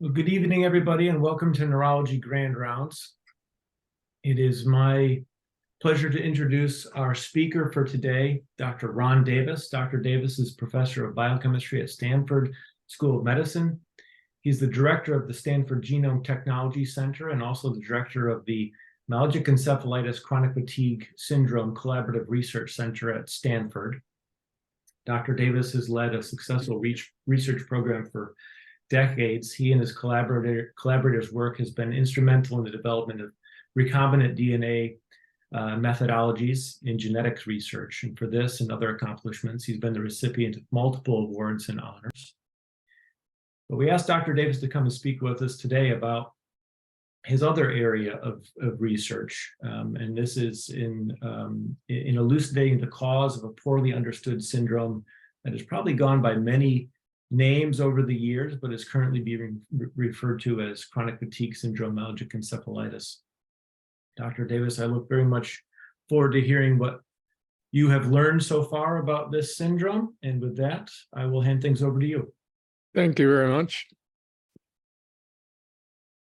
Well, good evening, everybody, and welcome to Neurology Grand Rounds. It is my pleasure to introduce our speaker for today, Dr. Ron Davis. Dr. Davis is professor of biochemistry at Stanford School of Medicine. He's the director of the Stanford Genome Technology Center and also the director of the Myalgic Encephalitis Chronic Fatigue Syndrome Collaborative Research Center at Stanford. Dr. Davis has led a successful research program for decades. He and his collaborators' work has been instrumental in the development of recombinant DNA methodologies in genetics research. And for this and other accomplishments, he's been the recipient of multiple awards and honors. But we asked Dr. Davis to come and speak with us today about his other area of research, and this is in elucidating the cause of a poorly understood syndrome that has probably gone by many names over the years, but is currently being referred to as chronic fatigue syndrome, myalgic encephalitis. Dr. Davis, I look very much forward to hearing what you have learned so far about this syndrome. And with that, I will hand things over to you. Thank you very much.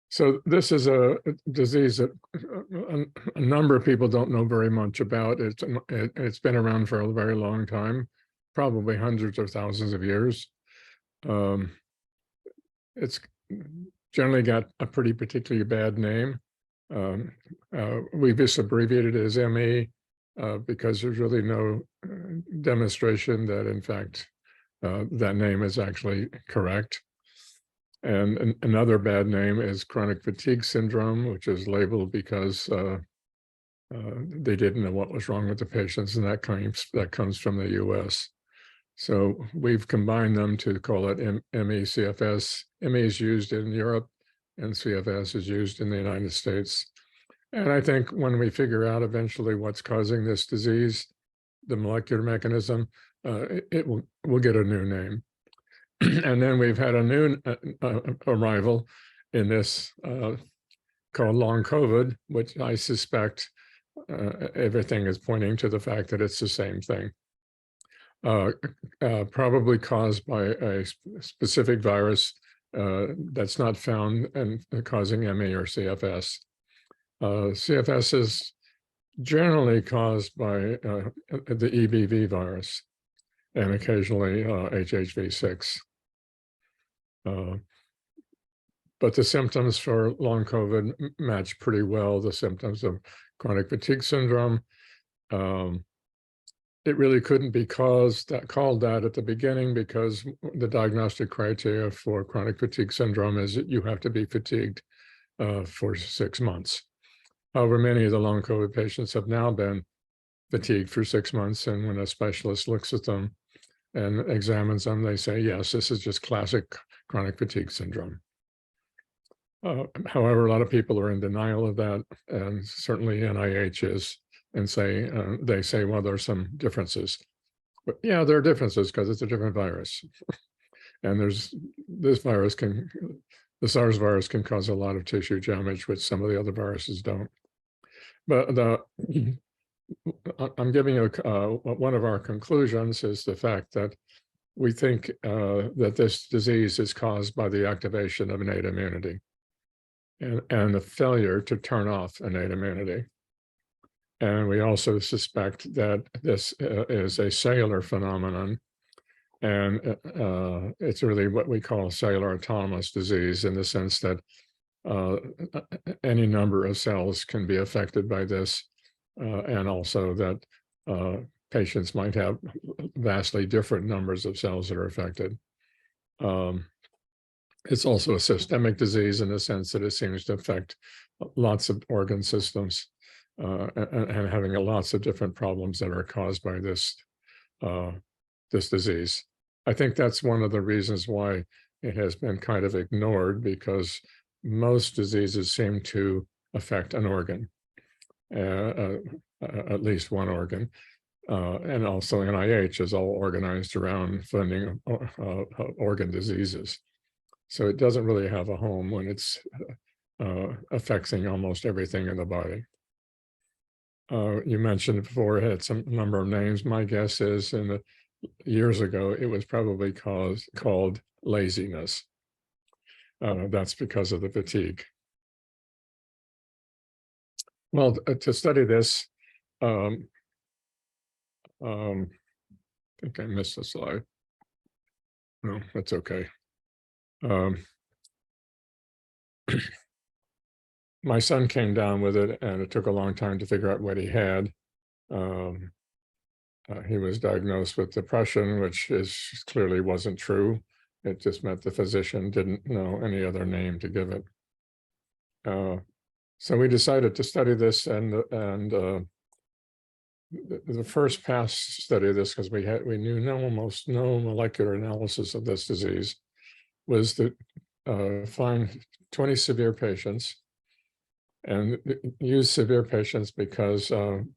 So this is a disease that a number of people don't know very much about. It's been around for a very long time, probably hundreds of thousands of years. It's generally got a pretty particularly bad name. We just abbreviated it as ME because there's really no demonstration that, in fact, that name is actually correct. And another bad name is chronic fatigue syndrome, which is labeled because they didn't know what was wrong with the patients, and that comes from the US. So we've combined them to call it ME-CFS. ME is used in Europe, and CFS is used in the United States. And I think when we figure out eventually what's causing this disease, the molecular mechanism, we'll get a new name. And then we've had a new arrival in this called long COVID, which I suspect everything is pointing to the fact that it's the same thing. Probably caused by a specific virus that's not found and causing ME or CFS. CFS is generally caused by the EBV virus and occasionally HHV6. But the symptoms for long COVID match pretty well the symptoms of chronic fatigue syndrome. It really couldn't be called that at the beginning because the diagnostic criteria for chronic fatigue syndrome is that you have to be fatigued for 6 months. However, many of the long COVID patients have now been fatigued for 6 months, and when a specialist looks at them and examines them, they say, yes, this is just classic chronic fatigue syndrome. However, a lot of people are in denial of that, and certainly NIH is, and they say, well, there's some differences. But yeah, there are differences because it's a different virus. And the SARS virus can cause a lot of tissue damage, which some of the other viruses don't. But I'm giving you one of our conclusions is the fact that we think that this disease is caused by the activation of innate immunity and the failure to turn off innate immunity. And we also suspect that this is a cellular phenomenon, and it's really what we call cellular autonomous disease in the sense that any number of cells can be affected by this, and also that patients might have vastly different numbers of cells that are affected. It's also a systemic disease in the sense that it seems to affect lots of organ systems and having lots of different problems that are caused by this disease. I think that's one of the reasons why it has been kind of ignored, because most diseases seem to affect an organ, at least one organ. And also NIH is all organized around funding organ diseases. So it doesn't really have a home when it's affecting almost everything in the body. You mentioned before it had some number of names. My guess is years ago, it was probably called laziness. That's because of the fatigue. Well, to study this, I think I missed a slide. No, that's okay. My son came down with it, and it took a long time to figure out what he had. Um, he was diagnosed with depression, which clearly wasn't true. It just meant the physician didn't know any other name to give it. So we decided to study this, and the first pass study of this, because we knew almost no molecular analysis of this disease, was to find 20 severe patients, and use severe patients because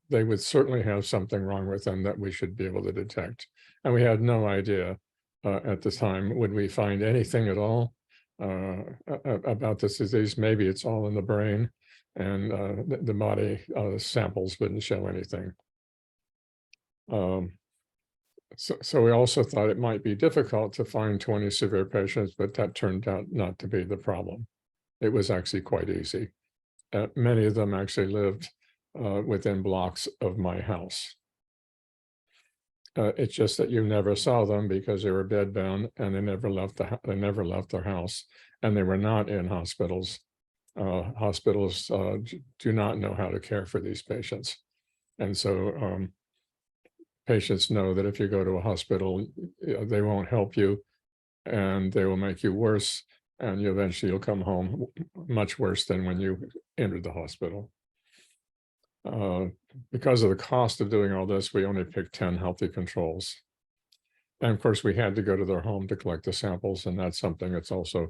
they would certainly have something wrong with them that we should be able to detect. And we had no idea at the time, would we find anything at all about this disease? Maybe it's all in the brain, and the body samples wouldn't show anything. So we also thought it might be difficult to find 20 severe patients, but that turned out not to be the problem. It was actually quite easy. Many of them actually lived within blocks of my house. It's just that you never saw them because they were bedbound and they never left their house, and they were not in hospitals. Hospitals do not know how to care for these patients, and so patients know that if you go to a hospital, they won't help you, and they will make you worse, and eventually you'll come home much worse than when you entered the hospital. Because of the cost of doing all this, we only picked 10 healthy controls. And of course, we had to go to their home to collect the samples, and that's something that's also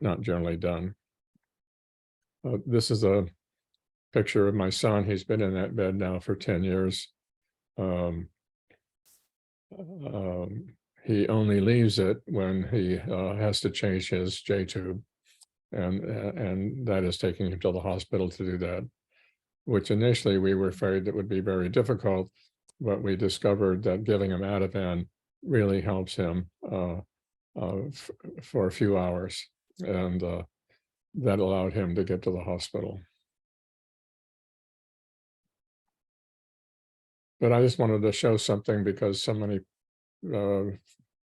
not generally done. This is a picture of my son. He's been in that bed now for 10 years. He only leaves it when he has to change his J-tube, and that is taking him to the hospital to do that, which initially we were afraid that would be very difficult, but we discovered that giving him Ativan really helps him for a few hours, and that allowed him to get to the hospital. But I just wanted to show something because so many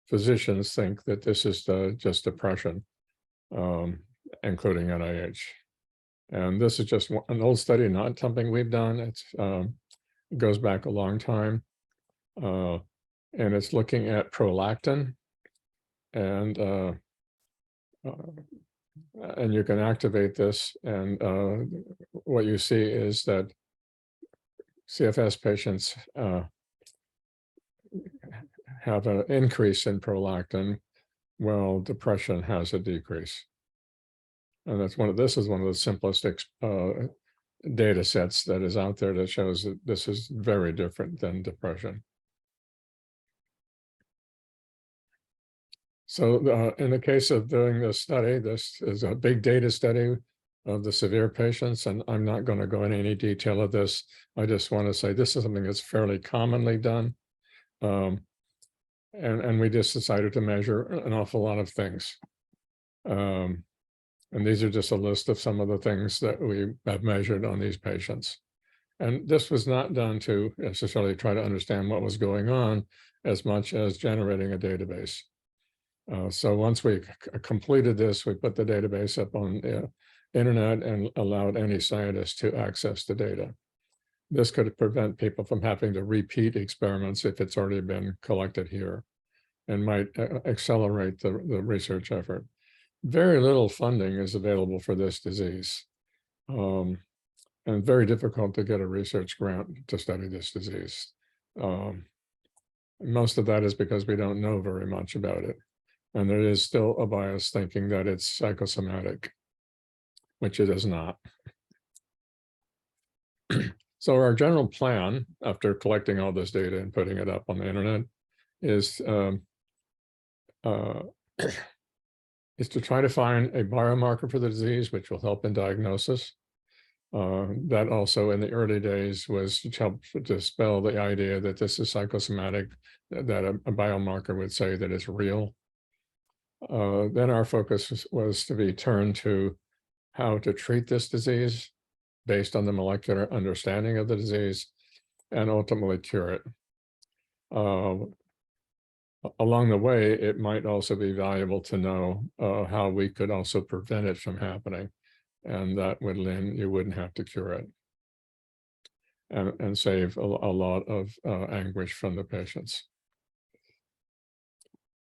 physicians think that this is just depression, including NIH. And this is just an old study, not something we've done. It goes back a long time. And it's looking at prolactin. And you can activate this. And what you see is that CFS patients have an increase in prolactin, while depression has a decrease. And this is one of the simplest data sets that is out there that shows that this is very different than depression. So in the case of doing this study, this is a big data study of the severe patients, and I'm not going to go into any detail of this. I just want to say this is something that's fairly commonly done. And we just decided to measure an awful lot of things. And these are just a list of some of the things that we have measured on these patients. And this was not done to necessarily try to understand what was going on as much as generating a database. So once we completed this, we put the database up on the internet and allowed any scientist to access the data. This could prevent people from having to repeat experiments if it's already been collected here, and might accelerate the research effort. Very little funding is available for this disease, and very difficult to get a research grant to study this disease. Most of that is because we don't know very much about it. And there is still a bias thinking that it's psychosomatic, which it is not. So our general plan, after collecting all this data and putting it up on the internet, is to try to find a biomarker for the disease, which will help in diagnosis. That also in the early days was to help dispel the idea that this is psychosomatic, that a biomarker would say that it's real. Then our focus was to be turned to how to treat this disease based on the molecular understanding of the disease and ultimately cure it. Along the way, it might also be valuable to know how we could also prevent it from happening, and that would then you wouldn't have to cure it and save a lot of anguish from the patients.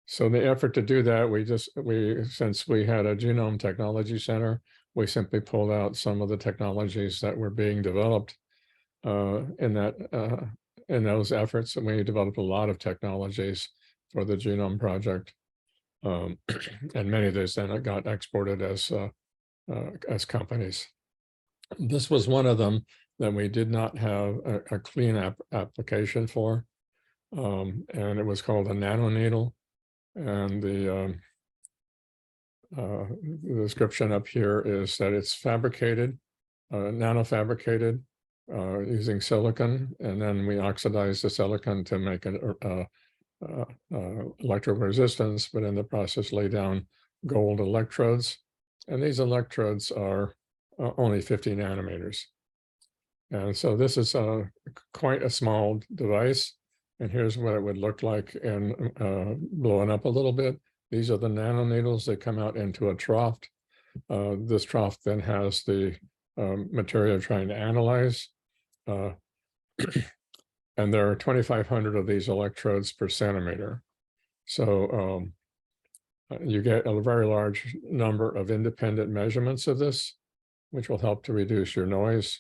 So the effort to do that, since we had a genome technology center, we simply pulled out some of the technologies that were being developed in those efforts, and we developed a lot of technologies for the genome project, and many of those then got exported as companies. This was one of them that we did not have a clean application for, and it was called a nanoneedle. And the description up here is that it's fabricated, nanofabricated, using silicon, and then we oxidize the silicon to make an electrical resistance, but in the process lay down gold electrodes. And these electrodes are only 50 nanometers. And so this is quite a small device. And here's what it would look like in blowing up a little bit. These are the nanoneedles that come out into a trough. This trough then has the material trying to analyze. And there are 2,500 of these electrodes per centimeter. So you get a very large number of independent measurements of this, which will help to reduce your noise.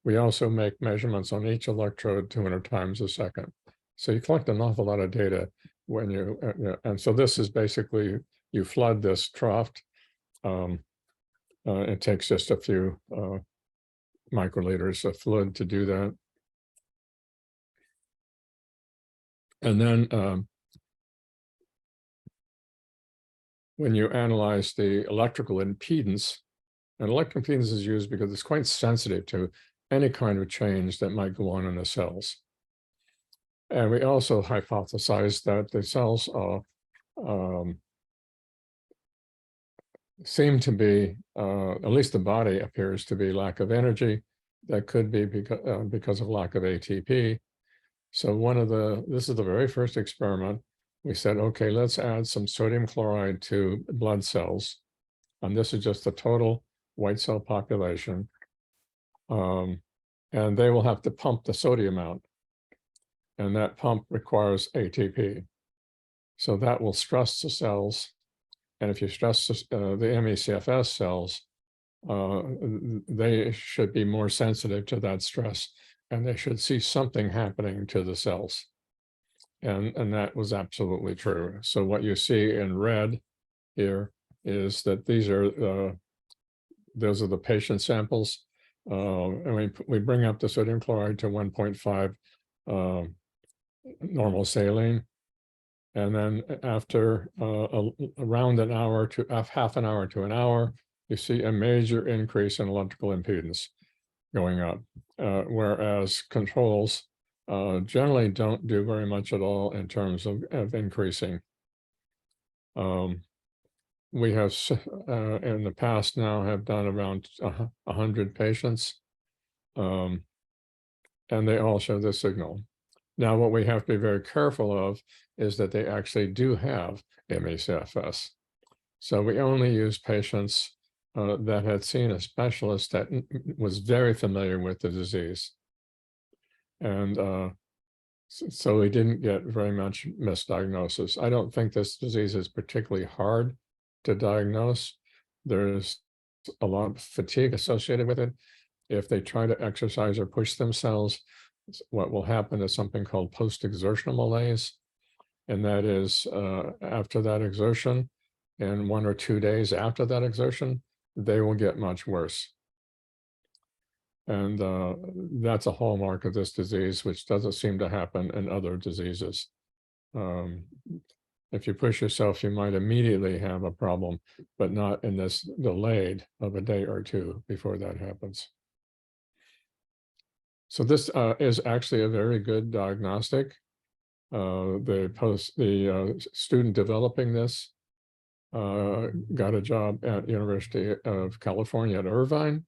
We also make measurements on each electrode 200 times a second. So you collect an awful lot of data when and so this is basically, you flood this trough. It takes just a few microliters of fluid to do that. And then when you analyze the electrical impedance, and electrical impedance is used because it's quite sensitive to any kind of change that might go on in the cells. And we also hypothesized that the cells seem to be, at least the body appears to be lack of energy. That could be because of lack of ATP. So this is the very first experiment. We said, okay, let's add some sodium chloride to blood cells. And this is just the total white cell population. And they will have to pump the sodium out. And that pump requires ATP. So that will stress the cells. And if you stress the ME/CFS cells, they should be more sensitive to that stress, and they should see something happening to the cells. And that was absolutely true. So what you see in red here is that those are the patient samples. And we bring up the sodium chloride to 1.5 normal saline. And then after around an hour to half an hour to an hour, you see a major increase in electrical impedance going up, whereas controls generally don't do very much at all in terms of increasing. We have in the past now have done around 100 patients, and they all show this signal. Now, what we have to be very careful of is that they actually do have ME/CFS. So we only use patients that had seen a specialist that was very familiar with the disease. And so we didn't get very much misdiagnosis. I don't think this disease is particularly hard to diagnose. There's a lot of fatigue associated with it. If they try to exercise or push themselves, what will happen is something called post-exertional malaise. And that is after that exertion, and 1 or 2 days after that exertion, they will get much worse. And that's a hallmark of this disease, which doesn't seem to happen in other diseases. If you push yourself, you might immediately have a problem, but not in this delayed of a day or two before that happens. So this is actually a very good diagnostic. The student developing this got a job at University of California at Irvine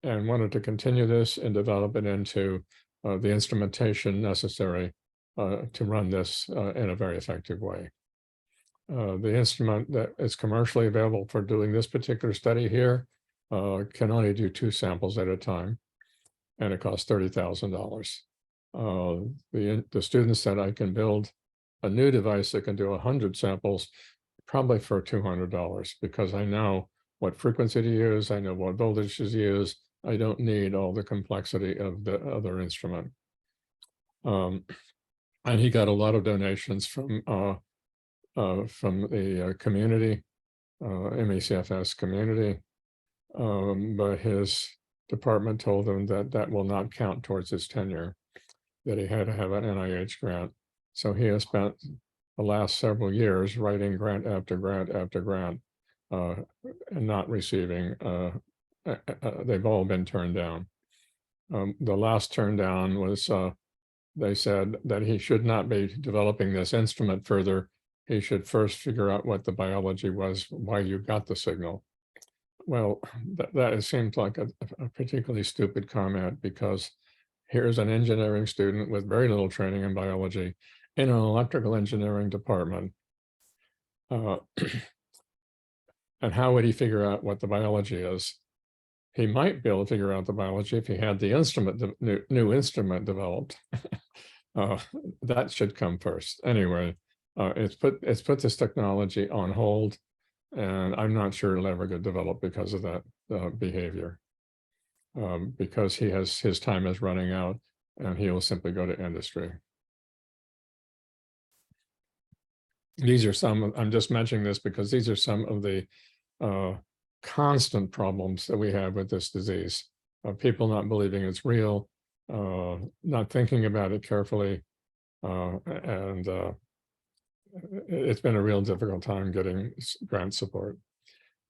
and wanted to continue this and develop it into the instrumentation necessary to run this in a very effective way. The instrument that is commercially available for doing this particular study here can only do 2 samples at a time, and it costs $30,000. The students said I can build a new device that can do 100 samples, probably for $200, because I know what frequency to use, I know what voltage to use, I don't need all the complexity of the other instrument. And he got a lot of donations from the community, MECFS community, but his department told him that that will not count towards his tenure, that he had to have an NIH grant. So he has spent the last several years writing grant after grant after grant and not receiving, they've all been turned down. The last turn down was, they said that he should not be developing this instrument further. He should first figure out what the biology was, why you got the signal. Well, that seems like a particularly stupid comment, because here's an engineering student with very little training in biology in an electrical engineering department. And how would he figure out what the biology is? He might be able to figure out the biology if he had the instrument, the new instrument developed. That should come first. Anyway, it's put this technology on hold, and I'm not sure it'll ever get developed because of that behavior. Because his time is running out, and he will simply go to industry. These are some, I'm just mentioning this because these are some of the constant problems that we have with this disease. People not believing it's real, not thinking about it carefully, and it's been a real difficult time getting grant support.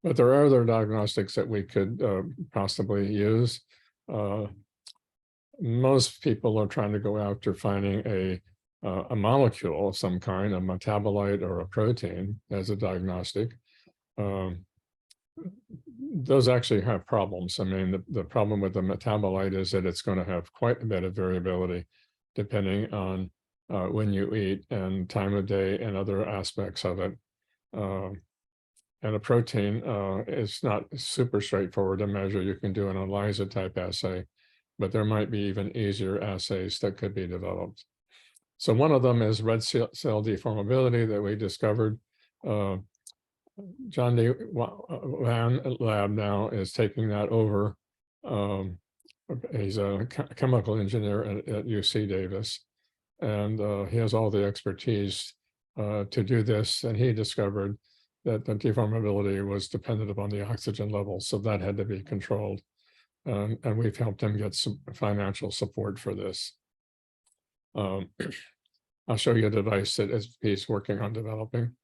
But there are other diagnostics that we could possibly use. Most people are trying to go after finding a molecule of some kind, a metabolite or a protein, as a diagnostic. Those actually have problems. I mean, the problem with the metabolite is that it's going to have quite a bit of variability depending on when you eat and time of day and other aspects of it. And a protein is not super straightforward to measure. You can do an ELISA type assay, but there might be even easier assays that could be developed. So one of them is red cell deformability that we discovered. John D. Van lab now is taking that over. He's a chemical engineer at UC Davis, and he has all the expertise to do this. And he discovered that the deformability was dependent upon the oxygen level, so that had to be controlled. And we've helped him get some financial support for this. I'll show you a device that he's working on developing.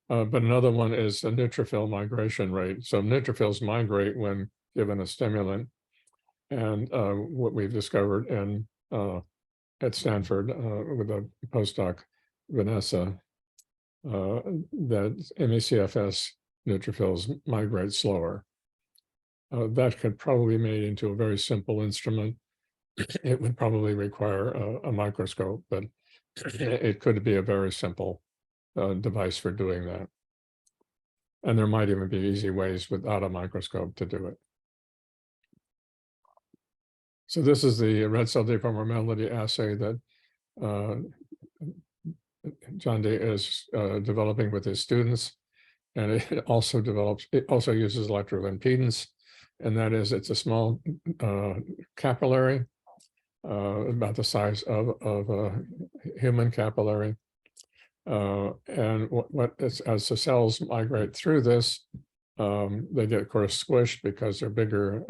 But another one is a neutrophil migration rate. So neutrophils migrate when given a stimulant. And what we've discovered at Stanford with a postdoc, Vanessa, that MECFS neutrophils migrate slower. That could probably be made into a very simple instrument. It would probably require a microscope, but it could be a very simple device for doing that. And there might even be easy ways without a microscope to do it. So this is the red cell deformability assay that John D is developing with his students. And it also uses electrical impedance. And that is, it's a small capillary, about the size of a human capillary. And as the cells migrate through this, they get, of course, squished because they're bigger.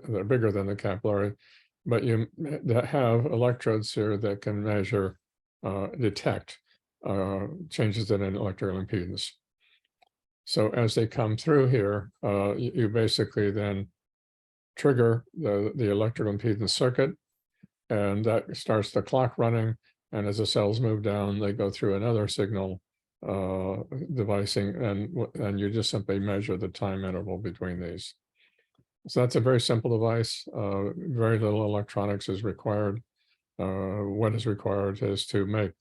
They're bigger than the capillary, but you have electrodes here that can measure, detect changes in an electrical impedance. So as they come through here, you basically then trigger the electrical impedance circuit, and that starts the clock running. And as the cells move down, they go through another signal devicing, and you just simply measure the time interval between these. So that's a very simple device. Very little electronics is required. What is required is to make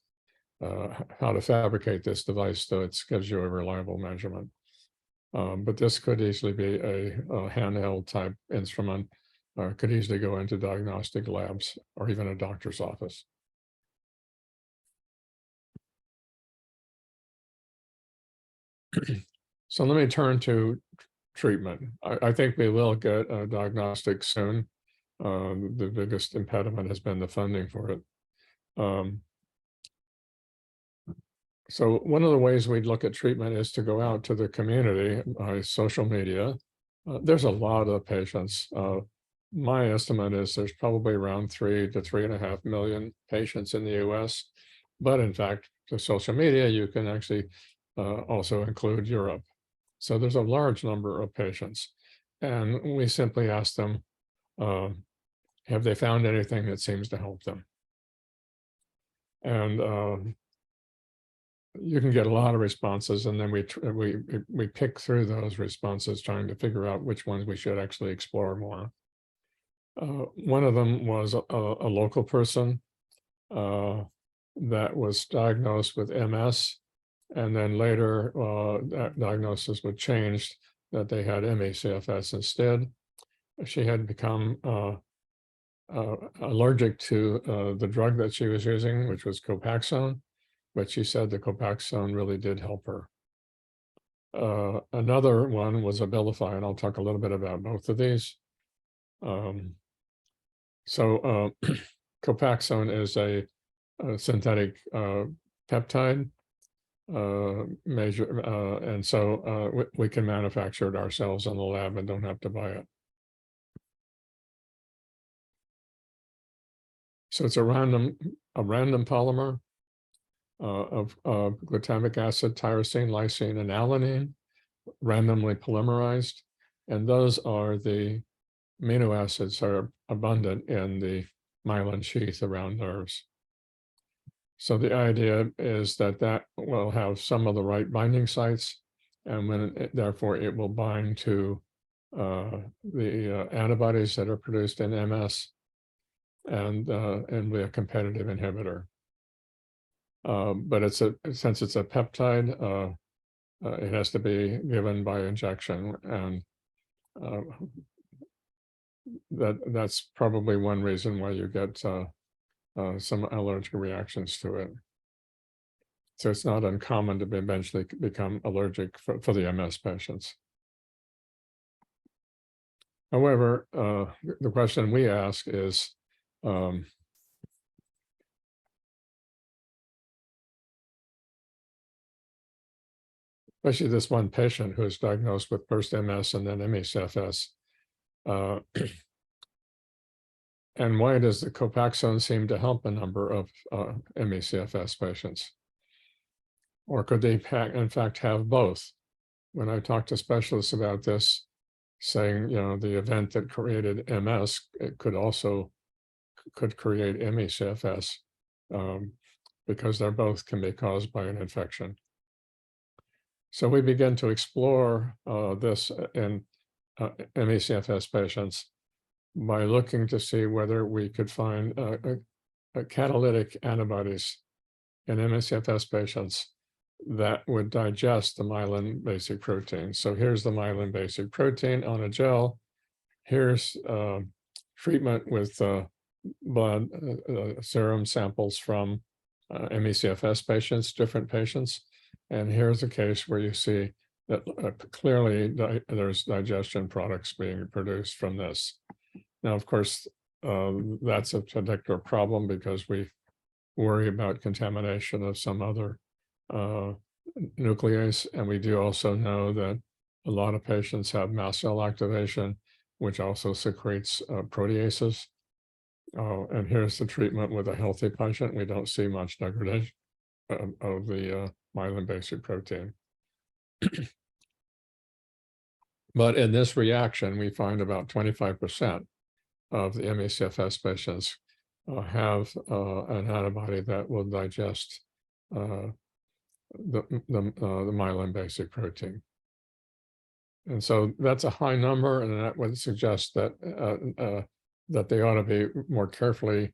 how to fabricate this device so it gives you a reliable measurement. But this could easily be a handheld type instrument, or could easily go into diagnostic labs or even a doctor's office. So let me turn to treatment. I think we will get a diagnostic soon. The biggest impediment has been the funding for it. So one of the ways we'd look at treatment is to go out to the community by social media. There's a lot of patients. My estimate is there's probably around 3 to 3.5 million patients in the US. But in fact, the social media, you can actually also include Europe. So there's a large number of patients. And we simply ask them, have they found anything that seems to help them? And you can get a lot of responses, and then we pick through those responses, trying to figure out which ones we should actually explore more. One of them was a local person that was diagnosed with MS, and then later that diagnosis was changed, that they had ME/CFS instead. She had become allergic to the drug that she was using, which was Copaxone, but she said the Copaxone really did help her. Another one was Abilify, and I'll talk a little bit about both of these. Copaxone is a synthetic peptide and so we can manufacture it ourselves in the lab and don't have to buy it. So it's a random polymer of glutamic acid, tyrosine, lysine, and alanine, randomly polymerized, and those are the amino acids that are abundant in the myelin sheath around nerves. So the idea is that that will have some of the right binding sites, and therefore it will bind to the antibodies that are produced in MS and be a competitive inhibitor. But since it's a peptide, it has to be given by injection, and that's probably one reason why you get some allergic reactions to it. So it's not uncommon to eventually become allergic for the MS patients. However, the question we ask is, especially this one patient who is diagnosed with first MS and then ME/CFS, and why does the Copaxone seem to help a number of ME/CFS patients? Or could they in fact have both? When I talk to specialists about this, saying, the event that created MS, it could create ME/CFS, because they're both can be caused by an infection. So we begin to explore this in ME/CFS patients by looking to see whether we could find catalytic antibodies in ME/CFS patients that would digest the myelin basic protein. So here's the myelin basic protein on a gel. Here's treatment with blood serum samples from ME/CFS patients, different patients. And here's a case where you see that clearly there's digestion products being produced from this. Now, of course, that's a particular problem because we worry about contamination of some other nuclease, and we do also know that a lot of patients have mast cell activation, which also secretes proteases. And here's the treatment with a healthy patient. We don't see much degradation of the myelin basic protein. But in this reaction, we find about 25% of the ME/CFS patients have an antibody that will digest the myelin basic protein. And so that's a high number, and that would suggest that that they ought to be more carefully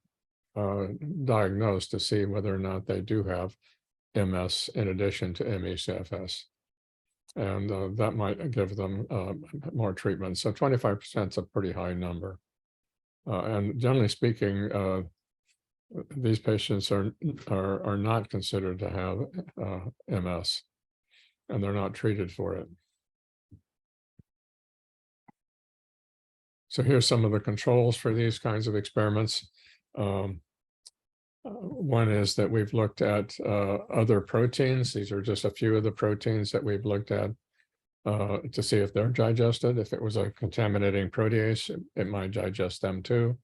diagnosed to see whether or not they do have MS in addition to ME/CFS. And that might give them more treatment. So 25% is a pretty high number. And generally speaking, these patients are not considered to have MS, and they're not treated for it. So here's some of the controls for these kinds of experiments. One is that we've looked at other proteins. These are just a few of the proteins that we've looked at to see if they're digested. If it was a contaminating protease, it might digest them too.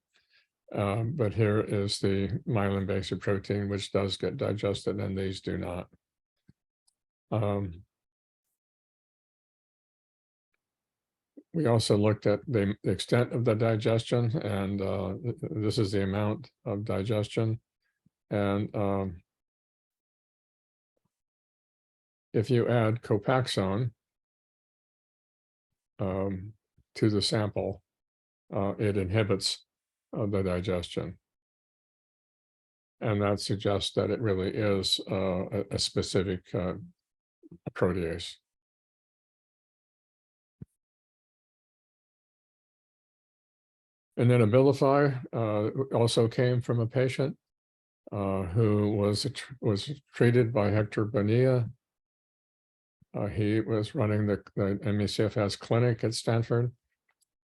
But here is the myelin basic protein, which does get digested, and these do not. We also looked at the extent of the digestion, and this is the amount of digestion. And if you add Copaxone to the sample, it inhibits the digestion. And that suggests that it really is a specific protease. And then Abilify also came from a patient who was treated by Hector Bonilla. He was running the ME/CFS clinic at Stanford,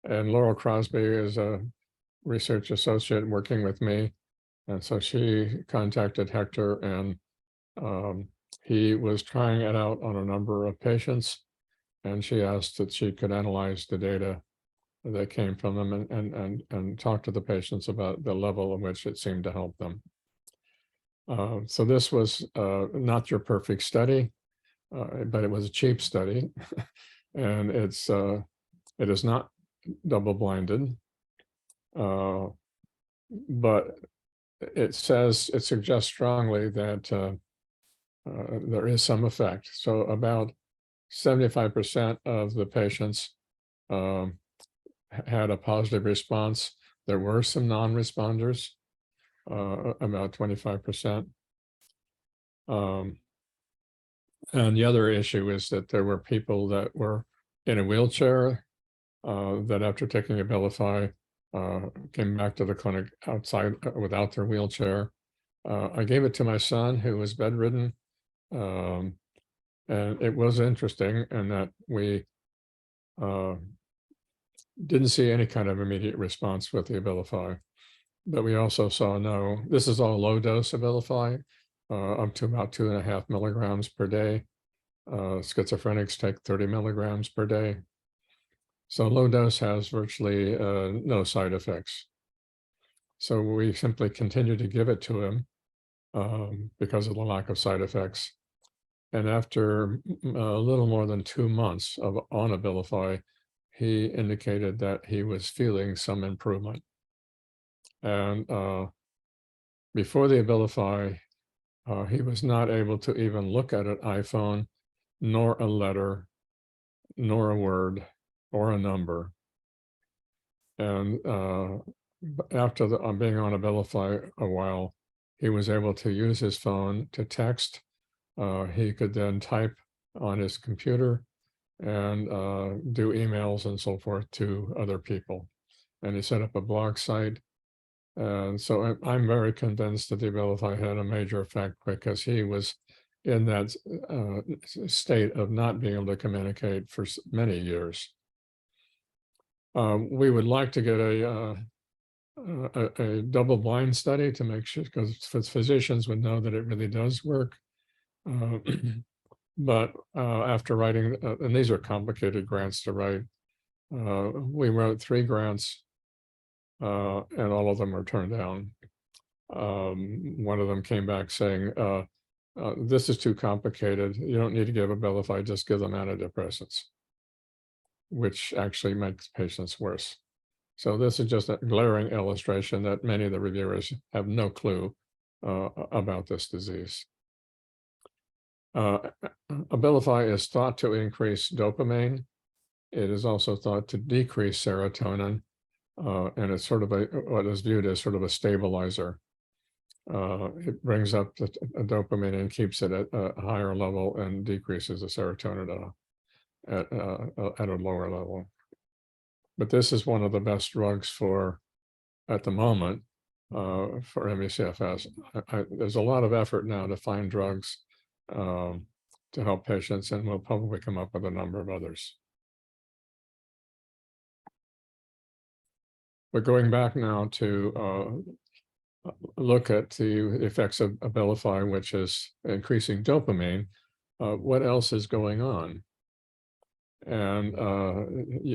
and Laurel Crosby is a research associate working with me, and so she contacted Hector, and he was trying it out on a number of patients, and she asked that she could analyze the data that came from them and talk to the patients about the level in which it seemed to help them. So this was not your perfect study, but it was a cheap study, and it is not double-blinded, but it suggests strongly that there is some effect. So about 75% of the patients had a positive response. There were some non-responders, about 25%. And the other issue is that there were people that were in a wheelchair that after taking Abilify came back to the clinic outside without their wheelchair. I gave it to my son, who was bedridden, and it was interesting in that we didn't see any kind of immediate response with the Abilify, but we also saw this is all low dose Abilify, up to about 2.5 milligrams per day. Schizophrenics take 30 milligrams per day. So low dose has virtually no side effects. So we simply continue to give it to him because of the lack of side effects. And after a little more than 2 months on Abilify, he indicated that he was feeling some improvement. And before the Abilify, he was not able to even look at an iPhone, nor a letter, nor a word, or a number. And after being on Abilify a while, he was able to use his phone to text. He could then type on his computer and do emails and so forth to other people. And he set up a blog site. And so I'm very convinced that the Abilify had a major effect because he was in that state of not being able to communicate for many years. We would like to get a double-blind study to make sure, because physicians would know that it really does work. But after writing, and these are complicated grants to write, we wrote 3 grants, and all of them were turned down. One of them came back saying, this is too complicated. You don't need to give Abilify, just give them antidepressants, which actually makes patients worse. So this is just a glaring illustration that many of the reviewers have no clue about this disease. Abilify is thought to increase dopamine. It is also thought to decrease serotonin, and it's sort of what is viewed as sort of a stabilizer. It brings up the dopamine and keeps it at a higher level and decreases the serotonin at a lower level. But this is one of the best drugs at the moment, for ME/CFS. There's a lot of effort now to find drugs to help patients, and we'll probably come up with a number of others. But going back now to look at the effects of Abilify, which is increasing dopamine, what else is going on? And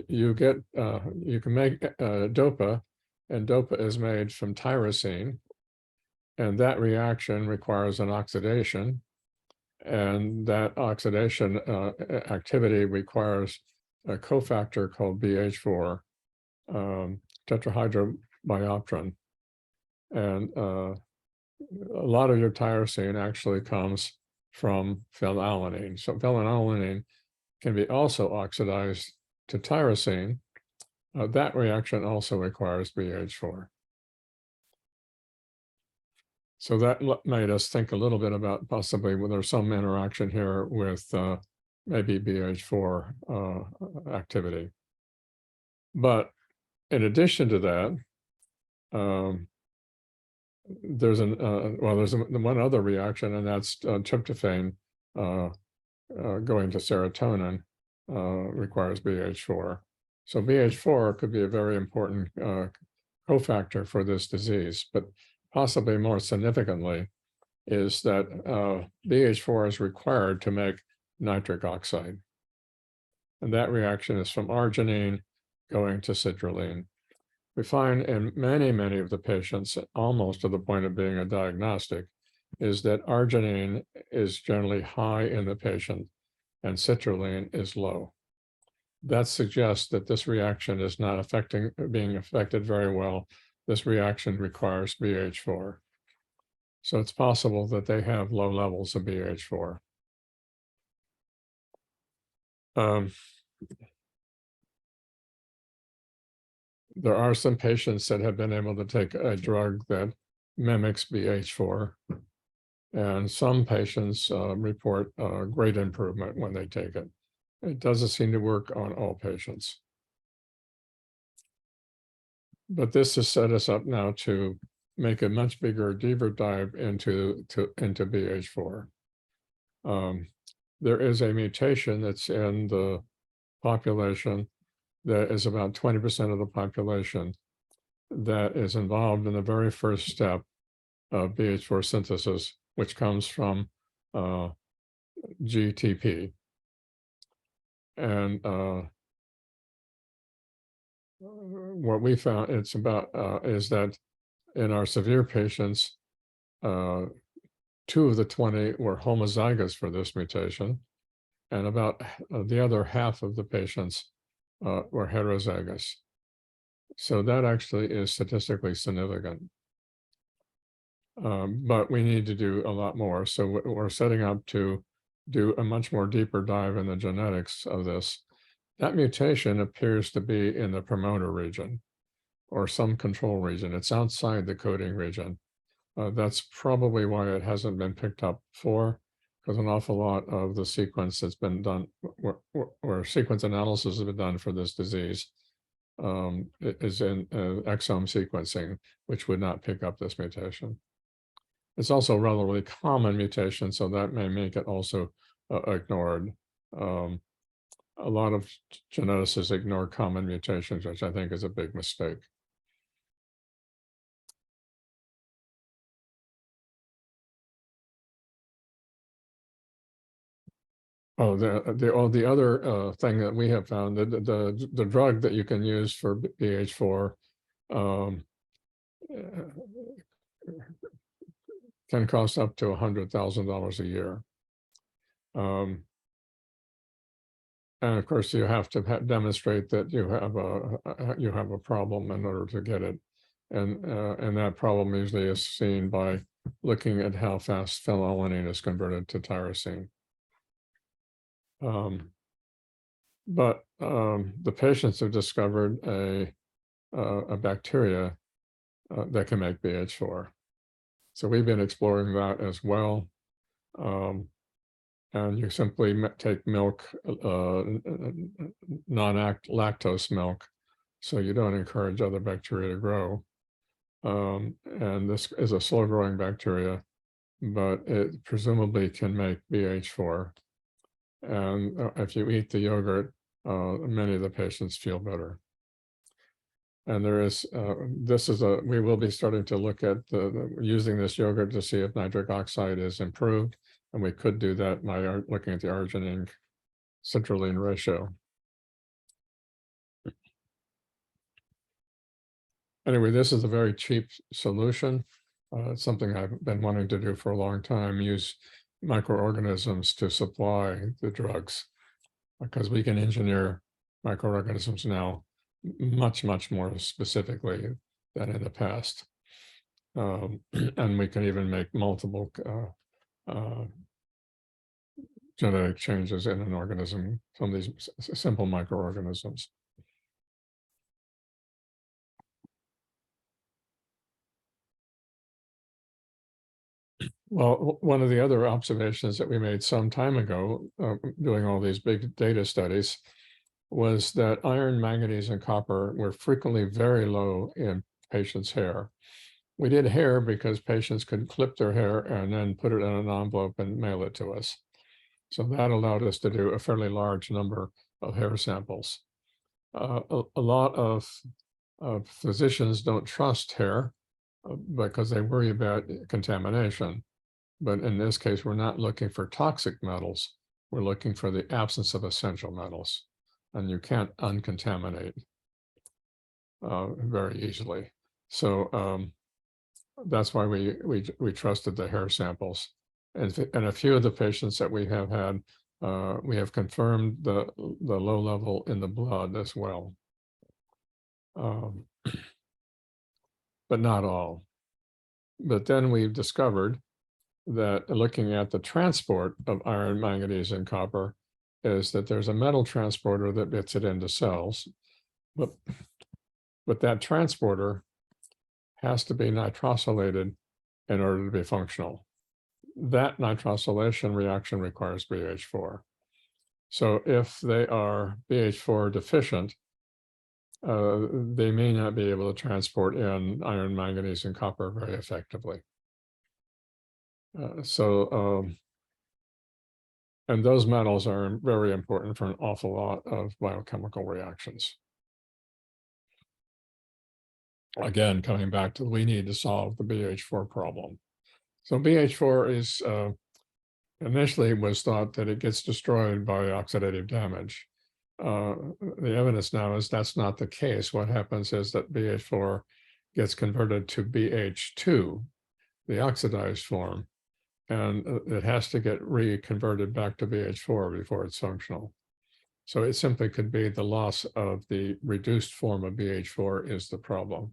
you can make dopa, and dopa is made from tyrosine, and that reaction requires an oxidation, and that oxidation activity requires a cofactor called BH4, tetrahydrobiopterin, and a lot of your tyrosine actually comes from phenylalanine. So phenylalanine can be also oxidized to tyrosine. That reaction also requires BH4. So that made us think a little bit about possibly whether there's some interaction here with maybe BH4 activity. But in addition to that, there's one other reaction, and that's tryptophan going to serotonin requires BH4. So BH4 could be a very important cofactor for this disease, but possibly more significantly is that BH4 is required to make nitric oxide. And that reaction is from arginine going to citrulline. We find in many of the patients, almost to the point of being a diagnostic, is that arginine is generally high in the patient and citrulline is low. That suggests that this reaction is not being affected very well. This reaction requires BH4. So it's possible that they have low levels of BH4. There are some patients that have been able to take a drug that mimics BH4, and some patients report great improvement when they take it. It doesn't seem to work on all patients. But this has set us up now to make a much bigger, deeper dive into BH4. There is a mutation that's in the population that is about 20% of the population that is involved in the very first step of BH4 synthesis, which comes from GTP. And what we found is that in our severe patients, 2 of the 20 were homozygous for this mutation, and about the other half of the patients were heterozygous. So that actually is statistically significant. But we need to do a lot more. So we're setting up to do a much more deeper dive in the genetics of this. That mutation appears to be in the promoter region or some control region. It's outside the coding region. That's probably why it hasn't been picked up before, because an awful lot of the sequence that's been done, where sequence analysis has been done for this disease, is in exome sequencing, which would not pick up this mutation. It's also a relatively common mutation, so that may make it also ignored. A lot of geneticists ignore common mutations, which I think is a big mistake. Oh, the other thing that we have found, the drug that you can use for BH4 can cost up to $100,000 a year. And of course, you have to demonstrate that you have a problem in order to get it, and that problem usually is seen by looking at how fast phenylalanine is converted to tyrosine. But the patients have discovered a bacteria that can make BH4. So we've been exploring that as well. And you simply take milk, non-lactose milk, so you don't encourage other bacteria to grow. And this is a slow-growing bacteria, but it presumably can make BH4. And if you eat the yogurt, many of the patients feel better. And there is, we will be starting to look at using this yogurt to see if nitric oxide is improved. And we could do that by looking at the arginine citrulline ratio. Anyway, this is a very cheap solution. It's something I've been wanting to do for a long time, use microorganisms to supply the drugs, because we can engineer microorganisms now much more specifically than in the past. And we can even make multiple genetic changes in an organism from these simple microorganisms. Well, one of the other observations that we made some time ago, doing all these big data studies, was that iron, manganese, and copper were frequently very low in patients' hair. We did hair because patients could clip their hair and then put it in an envelope and mail it to us. So that allowed us to do a fairly large number of hair samples. A lot of physicians don't trust hair because they worry about contamination. But in this case, we're not looking for toxic metals. We're looking for the absence of essential metals. And you can't uncontaminate very easily. So that's why we trusted the hair samples. And a few of the patients that we have had, we have confirmed the low level in the blood as well. But not all. But then we've discovered that looking at the transport of iron, manganese, and copper is that there's a metal transporter that gets it into cells, but that transporter has to be nitrosylated in order to be functional. That nitrosylation reaction requires BH4. So if they are BH4 deficient, they may not be able to transport in iron, manganese, and copper very effectively. And those metals are very important for an awful lot of biochemical reactions. Again, coming back to, we need to solve the BH4 problem. So BH4 is, initially was thought that it gets destroyed by oxidative damage. The evidence now is that's not the case. What happens is that BH4 gets converted to BH2, the oxidized form, and it has to get reconverted back to BH4 before it's functional. So it simply could be the loss of the reduced form of BH4 is the problem,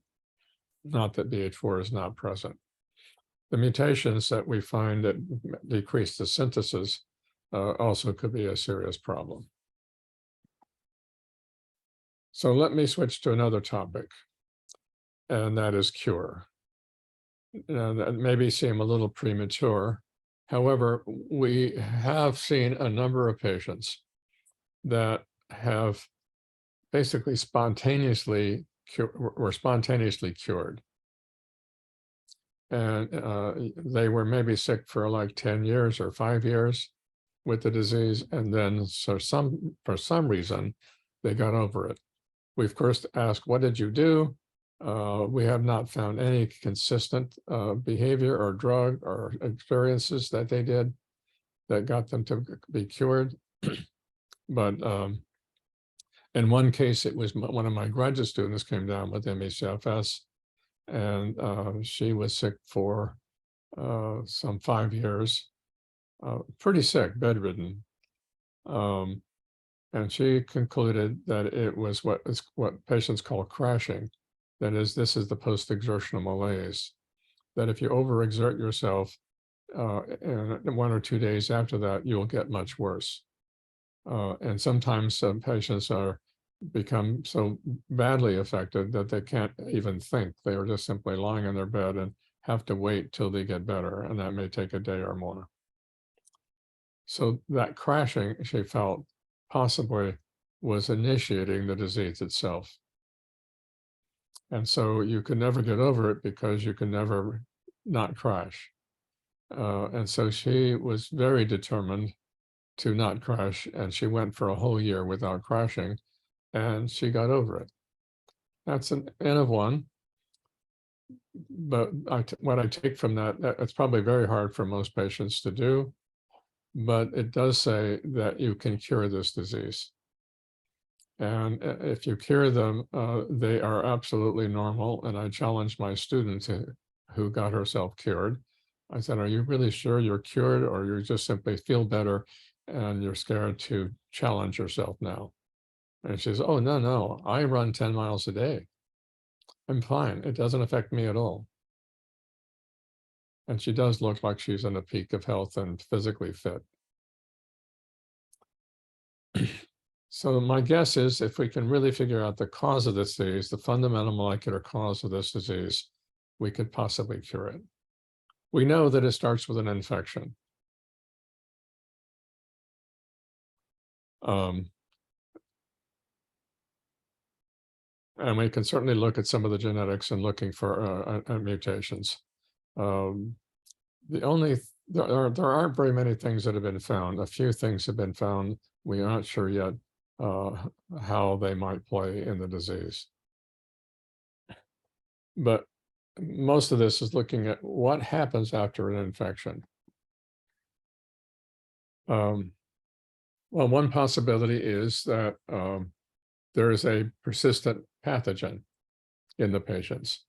not that BH4 is not present. The mutations that we find that decrease the synthesis also could be a serious problem. So let me switch to another topic, and that is cure. That maybe seem a little premature. However, we have seen a number of patients that have basically were spontaneously cured. And they were maybe sick for like 10 years or 5 years with the disease. And then for some reason, they got over it. We of course asked, what did you do? We have not found any consistent behavior or drug or experiences that they did that got them to be cured. But in one case, it was one of my graduate students came down with ME/CFS, and she was sick for some 5 years, pretty sick, bedridden. And she concluded that it was what patients call crashing. That is, this is the post-exertional malaise, that if you overexert yourself, and 1 or 2 days after that, you'll get much worse. And sometimes some patients become so badly affected that they can't even think. They are just simply lying in their bed and have to wait till they get better, and that may take a day or more. So that crashing, she felt, possibly was initiating the disease itself. And so you can never get over it because you can never not crash. And so she was very determined to not crash, and she went for a whole year without crashing, and she got over it. That's an N of one. But what I take from that, it's probably very hard for most patients to do, but it does say that you can cure this disease. And if you cure them, they are absolutely normal. And I challenged my student who got herself cured. I said, are you really sure you're cured, or you just simply feel better and you're scared to challenge yourself now? And she says, oh, no, I run 10 miles a day. I'm fine. It doesn't affect me at all. And she does look like she's in a peak of health and physically fit. So my guess is, if we can really figure out the cause of this disease, the fundamental molecular cause of this disease, we could possibly cure it. We know that it starts with an infection. And we can certainly look at some of the genetics and looking for mutations. There aren't very many things that have been found. A few things have been found. We are not sure yet how they might play in the disease. But most of this is looking at what happens after an infection. Well, one possibility is that there is a persistent pathogen in the patients.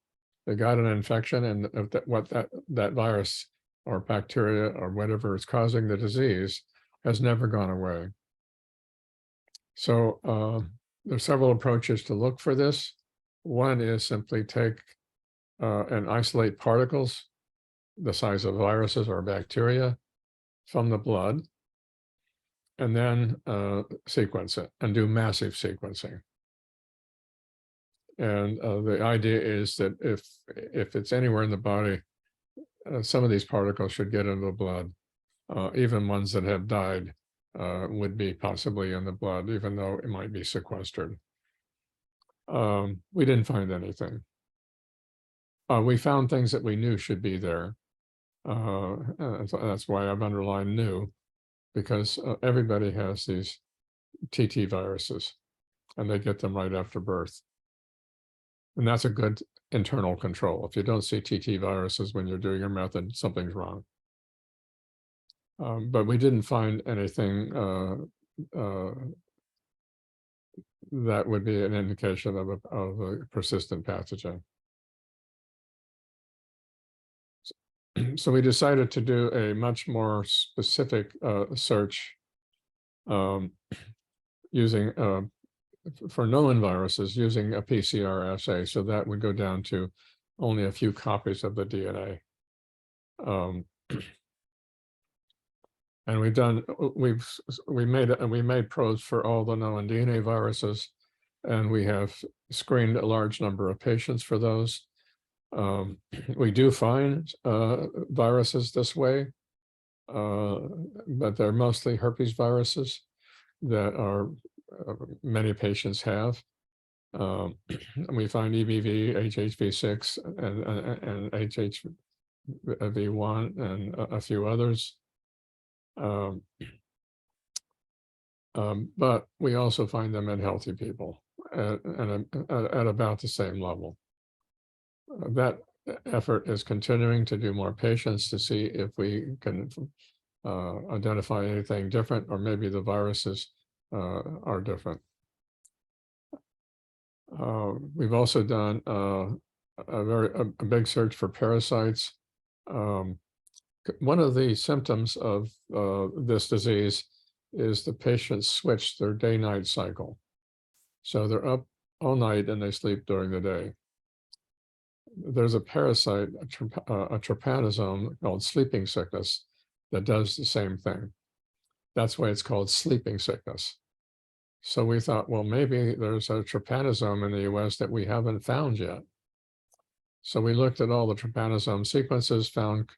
They got an infection, and what that virus or bacteria or whatever is causing the disease has never gone away. So there's several approaches to look for this. One is simply take and isolate particles the size of viruses or bacteria from the blood, and then sequence it and do massive sequencing. And the idea is that if it's anywhere in the body, some of these particles should get into the blood. Even ones that have died would be possibly in the blood, even though it might be sequestered. We didn't find anything. We found things that we knew should be there. That's why I've underlined new, because everybody has these TT viruses, and they get them right after birth. And that's a good internal control. If you don't see TT viruses when you're doing your method, something's wrong. But we didn't find anything that would be an indication of a persistent pathogen. So we decided to do a much more specific search using for known viruses using a PCR assay. So that would go down to only a few copies of the DNA. And we made probes for all the known DNA viruses, and we have screened a large number of patients for those. We do find viruses this way, but they're mostly herpes viruses that are many patients have. We find EBV, HHV6, and HHV1, and a few others. But we also find them in healthy people at about the same level. That effort is continuing to do more patients to see if we can identify anything different, or maybe the viruses are different. We've also done a big search for parasites. One of the symptoms of this disease is the patients switch their day-night cycle. So they're up all night and they sleep during the day. There's a parasite, a trypanosome called sleeping sickness, that does the same thing. That's why it's called sleeping sickness. So we thought, well, maybe there's a trypanosome in the US that we haven't found yet. So we looked at all the trypanosome sequences, found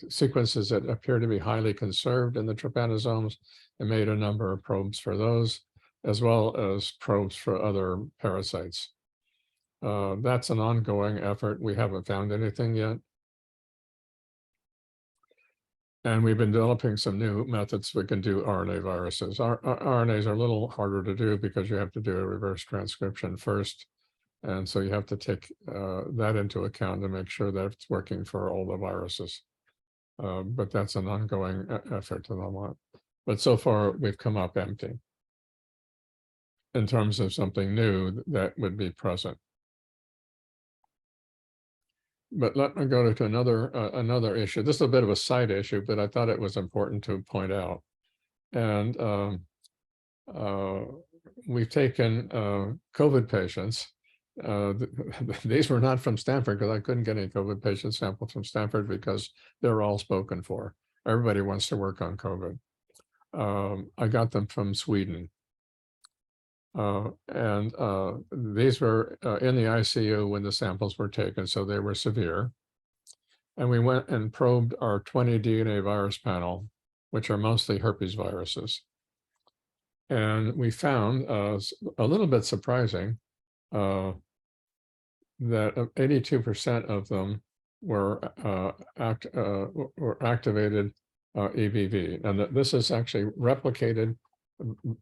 sequences that appear to be highly conserved in the trypanosomes, and made a number of probes for those, as well as probes for other parasites. That's an ongoing effort. We haven't found anything yet. And we've been developing some new methods we can do RNA viruses. RNAs are a little harder to do because you have to do a reverse transcription first. And so you have to take that into account to make sure that it's working for all the viruses. But that's an ongoing effort to the lot. But so far, we've come up empty in terms of something new that would be present. But let me go to another issue. This is a bit of a side issue, but I thought it was important to point out. And we've taken COVID patients. These were not from Stanford because I couldn't get any COVID patient sample from Stanford because they're all spoken for. Everybody wants to work on COVID. I got them from Sweden. And these were in the ICU when the samples were taken, so they were severe. And we went and probed our 20 DNA virus panel, which are mostly herpes viruses. And we found, a little bit surprising, that 82% of them were activated EBV. And this is actually replicated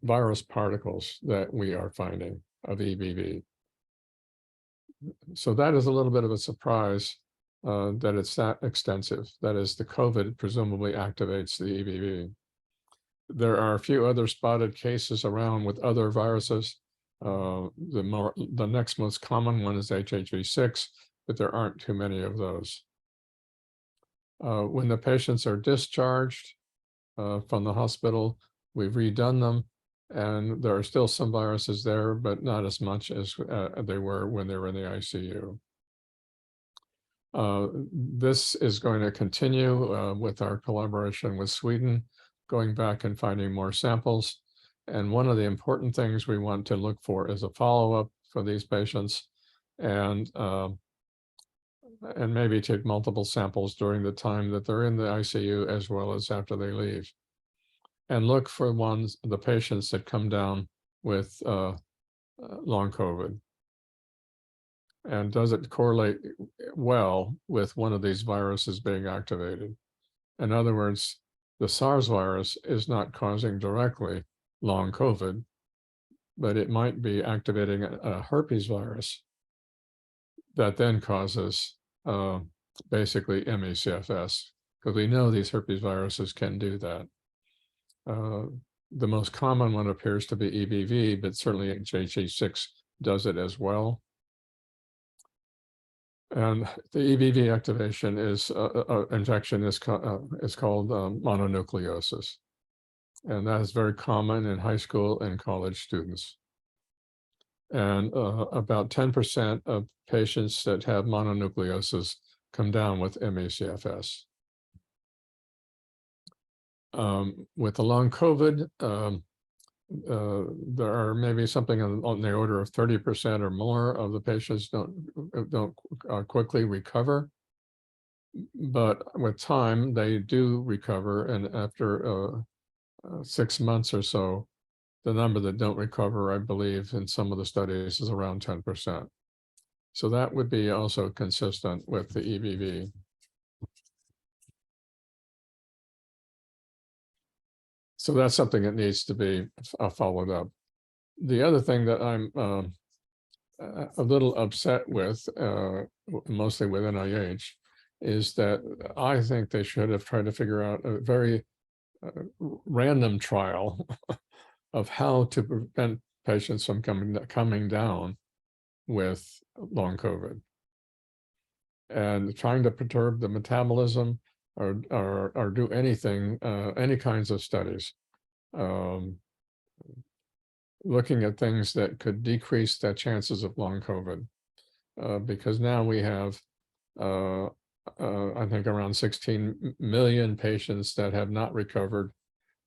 virus particles that we are finding of EBV. So that is a little bit of a surprise that it's that extensive. That is, the COVID presumably activates the EBV. There are a few other spotted cases around with other viruses. The next most common one is HHV6, but there aren't too many of those. When the patients are discharged from the hospital, we've redone them, and there are still some viruses there, but not as much as they were when they were in the ICU. This is going to continue with our collaboration with Sweden, going back and finding more samples. And one of the important things we want to look for is a follow-up for these patients, and maybe take multiple samples during the time that they're in the ICU as well as after they leave. And look for the patients that come down with long COVID. And does it correlate well with one of these viruses being activated? In other words, the SARS virus is not causing directly long COVID, but it might be activating a herpes virus that then causes basically ME/CFS, because we know these herpes viruses can do that. The most common one appears to be EBV, but certainly HHV6 does it as well. And the EBV activation injection is called mononucleosis. And that is very common in high school and college students. And about 10% of patients that have mononucleosis come down with ME/CFS. With the long COVID, there are maybe something on the order of 30% or more of the patients don't quickly recover. But with time, they do recover. And after 6 months or so, the number that don't recover, I believe, in some of the studies is around 10%. So that would be also consistent with the EBV. So that's something that needs to be followed up. The other thing that I'm a little upset with, mostly with NIH, is that I think they should have tried to figure out a very random trial of how to prevent patients from coming down with long COVID, and trying to perturb the metabolism or do anything, any kinds of studies, looking at things that could decrease the chances of long COVID, because now we have, I think, around 16 million patients that have not recovered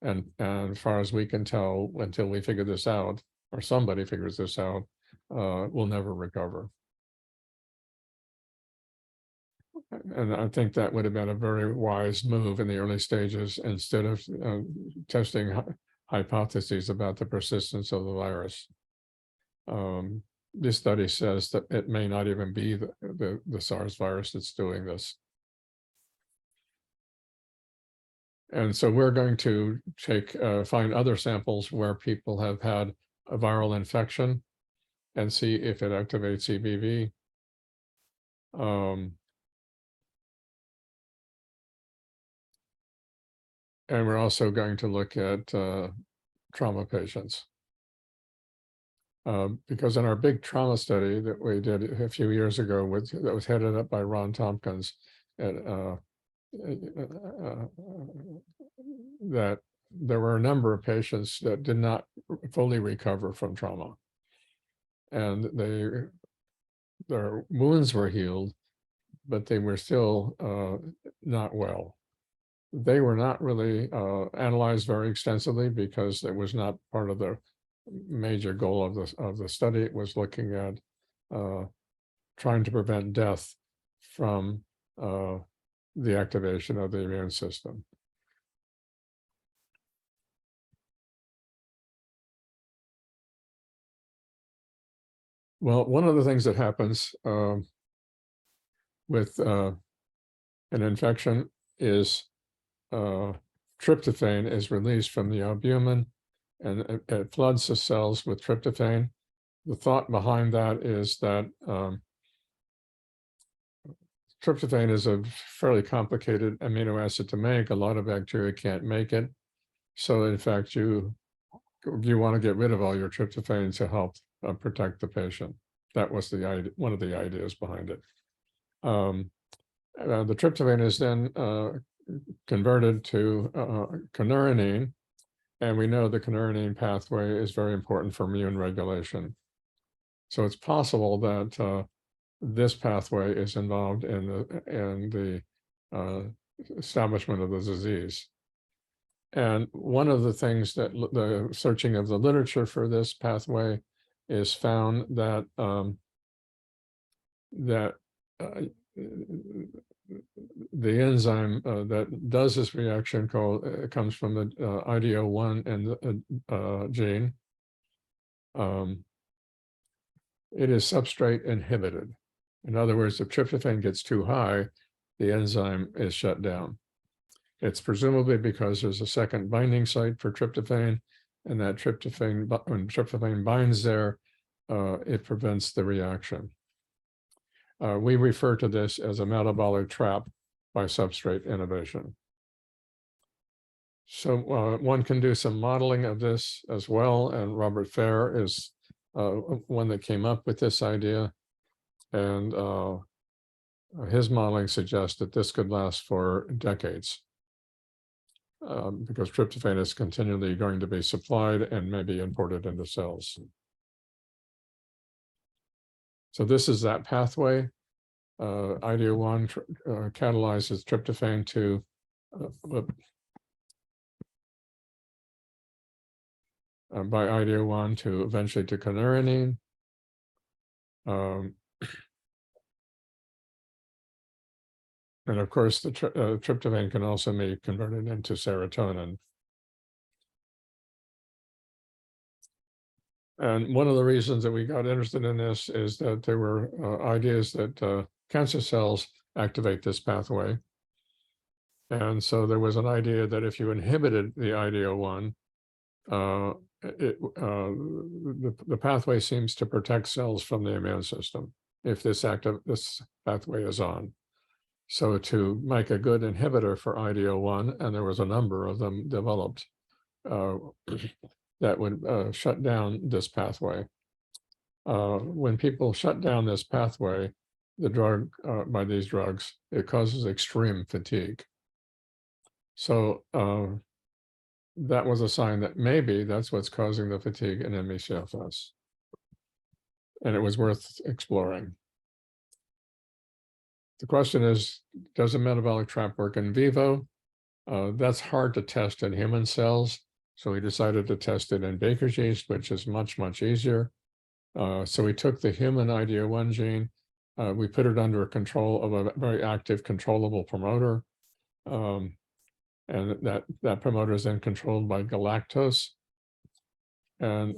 And as far as we can tell, until we figure this out, or somebody figures this out, we'll never recover. And I think that would have been a very wise move in the early stages, instead of testing hypotheses about the persistence of the virus. This study says that it may not even be the SARS virus that's doing this. And so we're going to find other samples where people have had a viral infection and see if it activates EBV. And we're also going to look at trauma patients. Because in our big trauma study that we did a few years ago, that was headed up by Ron Tompkins, that there were a number of patients that did not fully recover from trauma, and their wounds were healed, but they were still not well. They were not really analyzed very extensively, because it was not part of the major goal of the study. It was looking at trying to prevent death from the activation of the immune system. Well, one of the things that happens with an infection is tryptophan is released from the albumin, and it floods the cells with tryptophan. The thought behind that is that tryptophan is a fairly complicated amino acid to make. A lot of bacteria can't make it. So in fact, you want to get rid of all your tryptophan to help protect the patient. That was the idea, one of the ideas behind it. The tryptophan is then converted to kynurenine, and we know the kynurenine pathway is very important for immune regulation. So it's possible that this pathway is involved in the establishment of the disease. And one of the things that the searching of the literature for this pathway is found that the enzyme that does this reaction comes from the IDO1 and gene. It is substrate inhibited. In other words, if tryptophan gets too high, the enzyme is shut down. It's presumably because there's a second binding site for tryptophan, and that when tryptophan binds there, it prevents the reaction. We refer to this as a metabolic trap by substrate inhibition. So one can do some modeling of this as well, and Robert Fair is one that came up with this idea, and his modeling suggests that this could last for decades, because tryptophan is continually going to be supplied and maybe imported into cells. So this is that pathway. IDO1 catalyzes tryptophan to by IDO1 to eventually to kynurenine. And of course, the tryptophan can also be converted into serotonin. And one of the reasons that we got interested in this is that there were ideas that cancer cells activate this pathway. And so there was an idea that if you inhibited the IDO1, the pathway seems to protect cells from the immune system if this pathway is on. So to make a good inhibitor for IDO1, and there was a number of them developed, that would shut down this pathway. When people shut down this pathway, the drug by these drugs, it causes extreme fatigue. So that was a sign that maybe that's what's causing the fatigue in ME/CFS, and it was worth exploring. The question is, does a metabolic trap work in vivo? That's hard to test in human cells. So we decided to test it in baker's yeast, which is much, much easier. So we took the human IDO1 gene, we put it under control of a very active controllable promoter. And that promoter is then controlled by galactose. And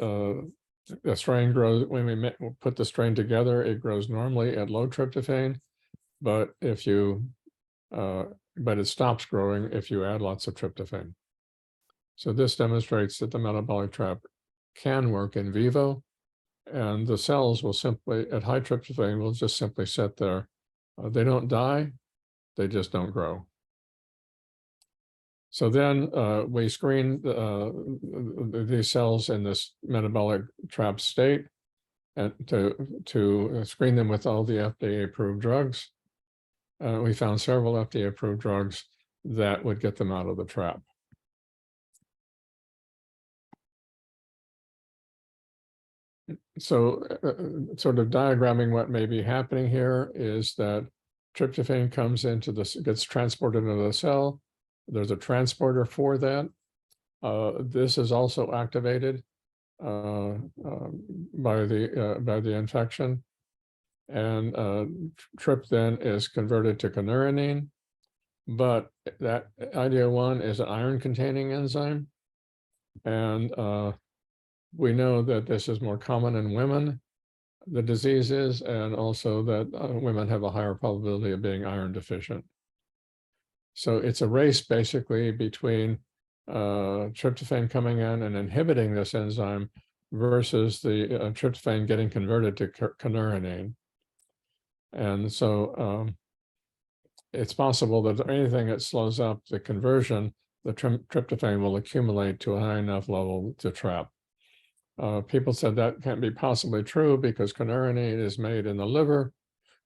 the strain grows, when we put the strain together, it grows normally at low tryptophan, but but it stops growing if you add lots of tryptophan. So this demonstrates that the metabolic trap can work in vivo, and the cells will simply, at high tryptophan, will just simply sit there. They don't die, they just don't grow. So then we screen these cells in this metabolic trap state, and to screen them with all the FDA-approved drugs. We found several FDA-approved drugs that would get them out of the trap. So sort of diagramming what may be happening here is that tryptophan comes into this, gets transported into the cell. There's a transporter for that. This is also activated by the infection, and trip then is converted to kynurenine. But that IDO1 is an iron-containing enzyme, and we know that this is more common in women, the disease is, and also that women have a higher probability of being iron deficient. So it's a race basically between tryptophan coming in and inhibiting this enzyme versus the tryptophan getting converted to kynurenine. And so it's possible that anything that slows up the conversion, the tryptophan will accumulate to a high enough level to trap. People said that can't be possibly true because kynurenine is made in the liver,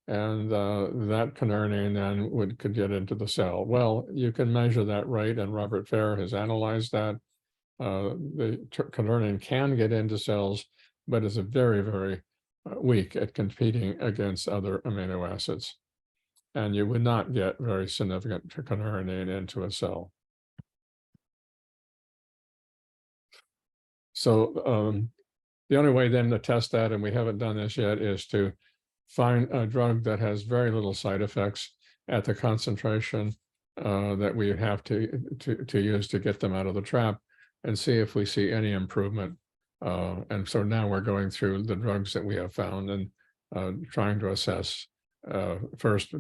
and that kynurenine then could get into the cell. Well, you can measure that rate, and Robert Fair has analyzed that. The kynurenine can get into cells, but is a very, very weak at competing against other amino acids. And you would not get very significant kynurenine into a cell. So the only way then to test that, and we haven't done this yet, is to find a drug that has very little side effects at the concentration that we have to use to get them out of the trap, and see if we see any improvement. And so now we're going through the drugs that we have found and trying to assess first,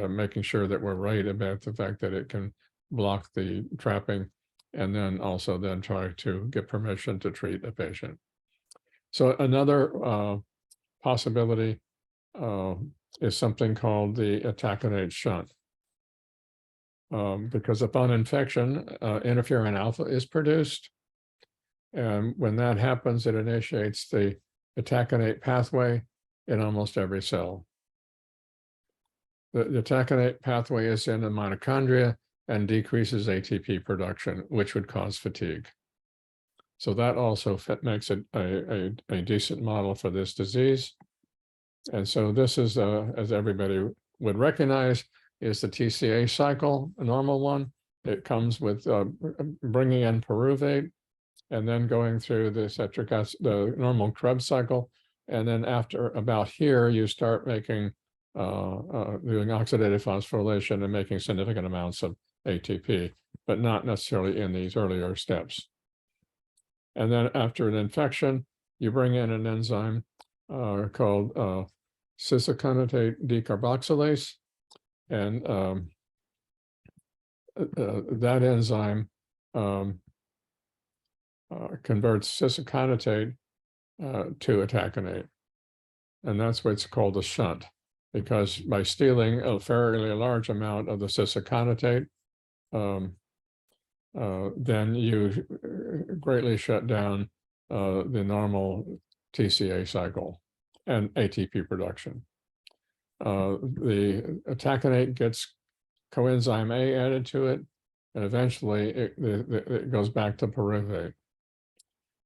making sure that we're right about the fact that it can block the trapping, and then also then try to get permission to treat a patient. So another possibility is something called the itaconate shunt. Because upon infection, interferon alpha is produced. And when that happens, it initiates the itaconate pathway in almost every cell. The itaconate pathway is in the mitochondria and decreases ATP production, which would cause fatigue. So that also makes it a decent model for this disease. And so this is, as everybody would recognize, is the TCA cycle, a normal one. It comes with bringing in pyruvate and then going through the citric acid, the normal Krebs cycle. And then after about here, you start making, doing oxidative phosphorylation and making significant amounts of ATP, but not necessarily in these earlier steps. And then after an infection, you bring in an enzyme called cisaconate decarboxylase, and that enzyme converts cisaconate to itaconate, and that's what's called a shunt, because by stealing a fairly large amount of the cisaconate, then you greatly shut down the normal TCA cycle and ATP production. The itaconate gets coenzyme A added to it, and eventually it goes back to pyruvate.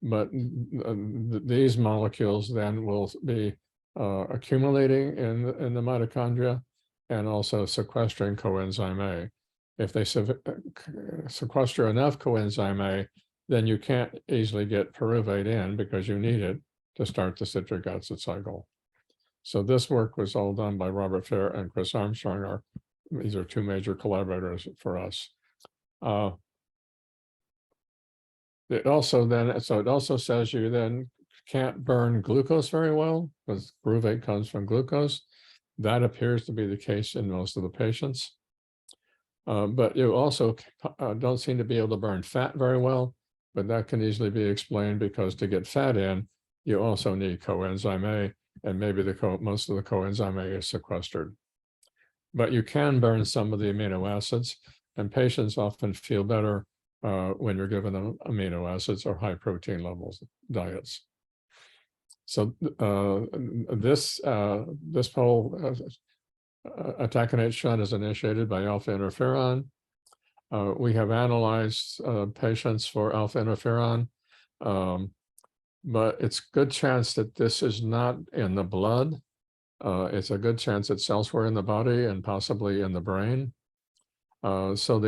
But these molecules then will be accumulating in the mitochondria and also sequestering coenzyme A. If they sequester enough coenzyme A, then you can't easily get pyruvate in because you need it to start the citric acid cycle. So this work was all done by Robert Fair and Chris Armstrong. These are two major collaborators for us. It also says you then can't burn glucose very well because pyruvate comes from glucose. That appears to be the case in most of the patients. But you also don't seem to be able to burn fat very well, but that can easily be explained because to get fat in, you also need coenzyme A, and maybe most of the coenzyme A is sequestered. But you can burn some of the amino acids, and patients often feel better when you're given them amino acids or high protein levels diets. So this whole atacanate shunt is initiated by alpha interferon. We have analyzed patients for alpha interferon, but it's a good chance that this is not in the blood. It's a good chance it's elsewhere in the body and possibly in the brain. So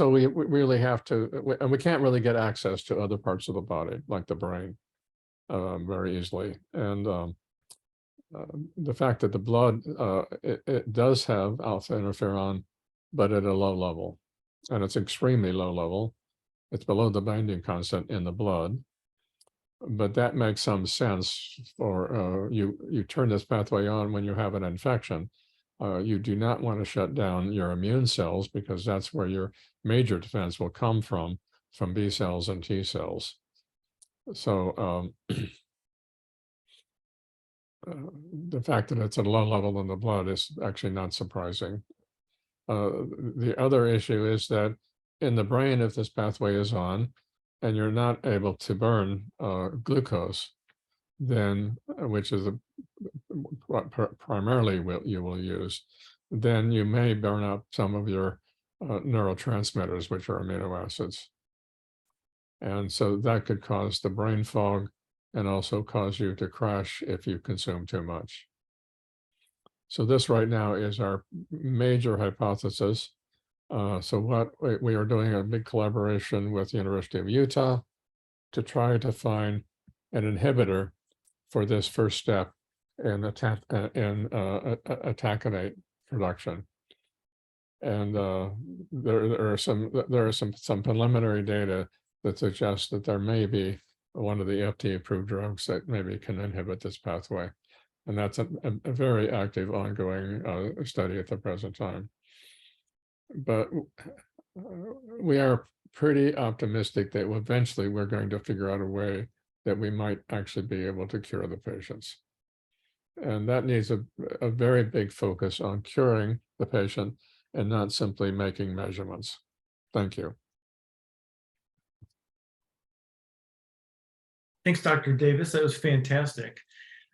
we really have to, and we can't really get access to other parts of the body, like the brain, very easily. And the fact that the blood, it does have alpha interferon, but at a low level, and it's extremely low level. It's below the binding constant in the blood. But that makes some sense for you turn this pathway on when you have an infection. You do not want to shut down your immune cells because that's where your major defense will come from B cells and T cells. So the fact that it's at a low level in the blood is actually not surprising. The other issue is that in the brain, if this pathway is on and you're not able to burn glucose, then which is primarily what you will use, then you may burn up some of your neurotransmitters, which are amino acids. And so that could cause the brain fog and also cause you to crash if you consume too much. So this right now is our major hypothesis. So what we are doing a big collaboration with the University of Utah to try to find an inhibitor for this first step in atacanate production. And there are some preliminary data that suggests that there may be one of the FDA-approved drugs that maybe can inhibit this pathway. And that's a very active ongoing study at the present time. But we are pretty optimistic that eventually we're going to figure out a way that we might actually be able to cure the patients. And that needs a very big focus on curing the patient and not simply making measurements. Thank you. Thanks, Dr. Davis. That was fantastic.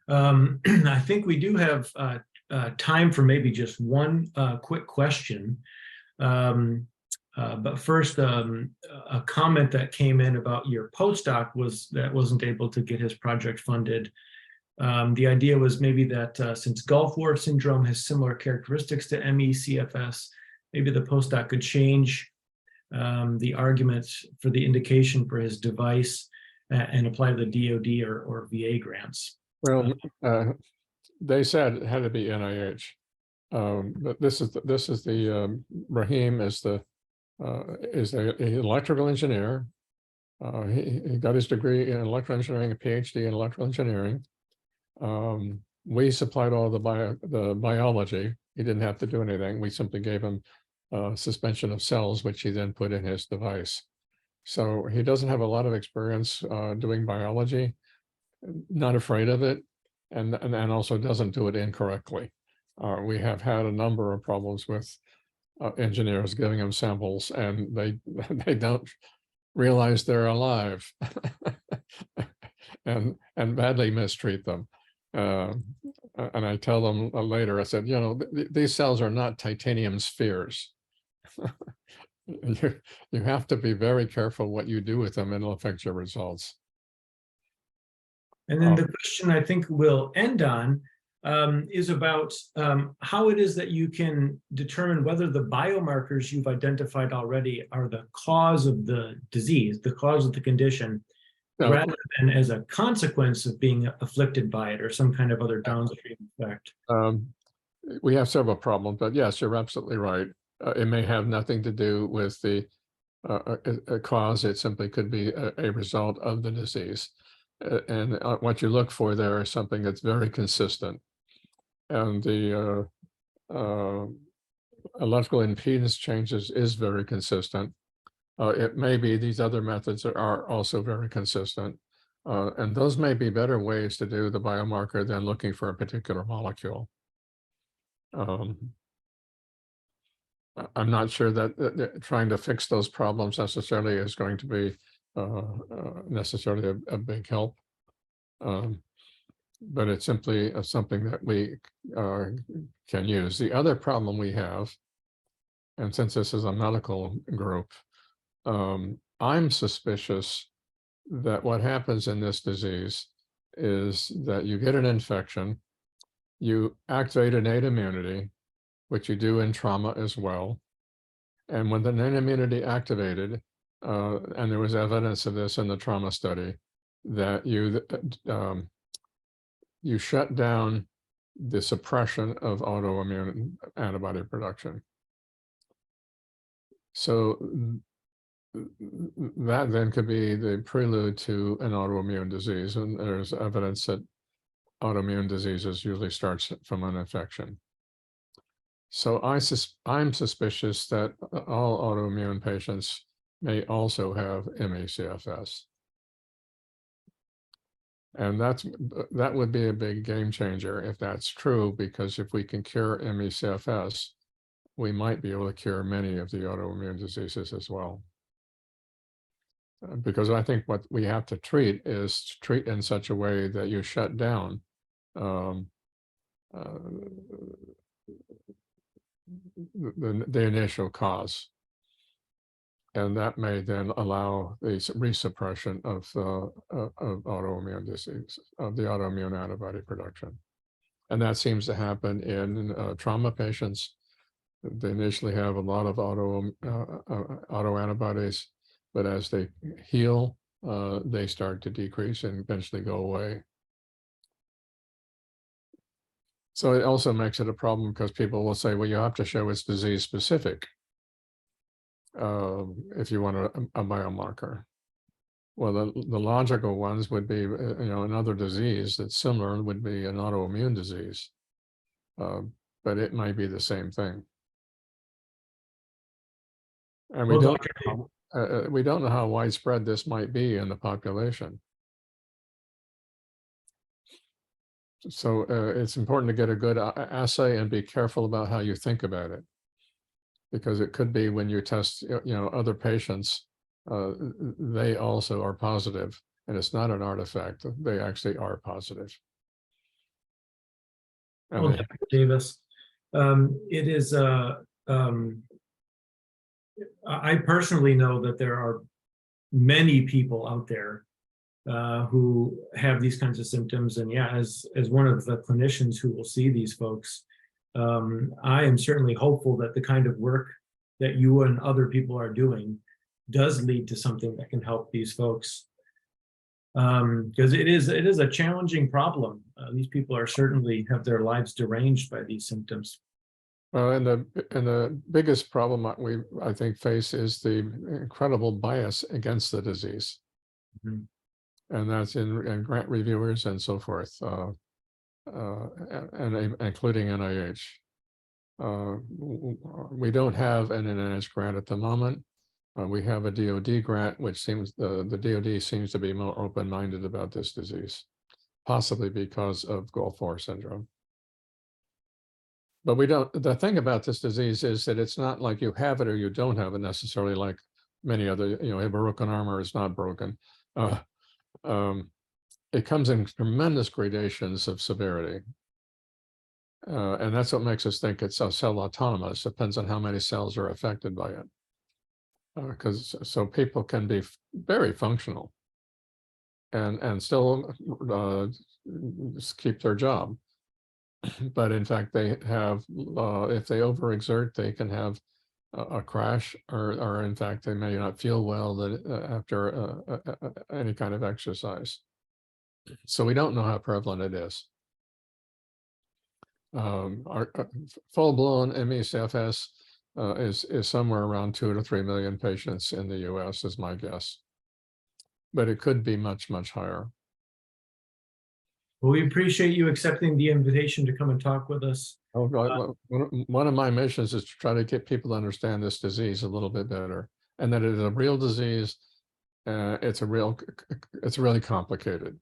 I think we do have time for maybe just one quick question. But first, a comment that came in about your postdoc was that wasn't able to get his project funded. The idea was maybe that since Gulf War syndrome has similar characteristics to ME/CFS, maybe the postdoc could change the arguments for the indication for his device and apply the DoD or VA grants. Well, they said it had to be NIH, but this is the Rahim is the electrical engineer. He got his degree in electrical engineering, a PhD in electrical engineering. We supplied all the biology. He didn't have to do anything. We simply gave him suspension of cells, which he then put in his device. So he doesn't have a lot of experience doing biology, not afraid of it, and also doesn't do it incorrectly. We have had a number of problems with engineers giving him samples and they don't realize they're alive and badly mistreat them. And I tell them later, I said, you know, these cells are not titanium spheres. You have to be very careful what you do with them, and it'll affect your results. And then the question I think we'll end on, is about how it is that you can determine whether the biomarkers you've identified already are the cause of the disease, the cause of the condition, Now, rather than as a consequence of being afflicted by it or some kind of other downstream effect. we have several problems, but yes, you're absolutely right. It may have nothing to do with the a cause. It simply could be a result of the disease. And what you look for there is something that's very consistent. And the electrical impedance changes is very consistent. It may be these other methods are also very consistent. And those may be better ways to do the biomarker than looking for a particular molecule. I'm not sure that trying to fix those problems necessarily is going to be necessarily a big help. But it's simply something that we can use. The other problem we have, and since this is a medical group, I'm suspicious that what happens in this disease is that you get an infection, you activate innate immunity, which you do in trauma as well. And when the innate immunity activated, and there was evidence of this in the trauma study, that you shut down the suppression of autoimmune antibody production. So that then could be the prelude to an autoimmune disease. And there's evidence that autoimmune diseases usually starts from an infection. So I'm suspicious that all autoimmune patients may also have ME/CFS. And that would be a big game changer if that's true, because if we can cure ME/CFS, we might be able to cure many of the autoimmune diseases as well. Because I think what we have to treat is to treat in such a way that you shut down the initial cause. And that may then allow the resuppression of autoimmune disease, of the autoimmune antibody production. And that seems to happen in trauma patients. They initially have a lot of autoantibodies, but as they heal, they start to decrease and eventually go away. So it also makes it a problem because people will say, well, you have to show it's disease specific if you want a biomarker. Well, the logical ones would be, another disease that's similar would be an autoimmune disease, but it might be the same thing. And we Well, don't know how widespread this might be in the population. So it's important to get a good assay and be careful about how you think about it, because it could be when you test, other patients, they also are positive, and it's not an artifact. They actually are positive. And well, Dr. Davis, it is I personally know that there are many people out there who have these kinds of symptoms. And yeah, as one of the clinicians who will see these folks, I am certainly hopeful that the kind of work that you and other people are doing does lead to something that can help these folks. Because it is a challenging problem. These people are certainly have their lives deranged by these symptoms. and the biggest problem I think face is the incredible bias against the disease. Mhm. And that's in grant reviewers and so forth, and including NIH. We don't have an NIH grant at the moment. We have a DoD grant, which seems the DoD seems to be more open-minded about this disease, possibly because of Gulf War syndrome. But we don't. The thing about this disease is that it's not like you have it or you don't have it necessarily, like many other. A broken arm or is not broken. It comes in tremendous gradations of severity. And that's what makes us think it's cell autonomous. Depends on how many cells are affected by it. Because so people can be very functional and still keep their job. but in fact, they have, if they overexert, they can have a crash, or in fact, they may not feel well after any kind of exercise. So we don't know how prevalent it is. Our full-blown ME/CFS is somewhere around 2 to 3 million patients in the U.S. is my guess, but it could be much, much higher. Well, we appreciate you accepting the invitation to come and talk with us. One of my missions is to try to get people to understand this disease a little bit better, and that it is a real disease. It's really complicated.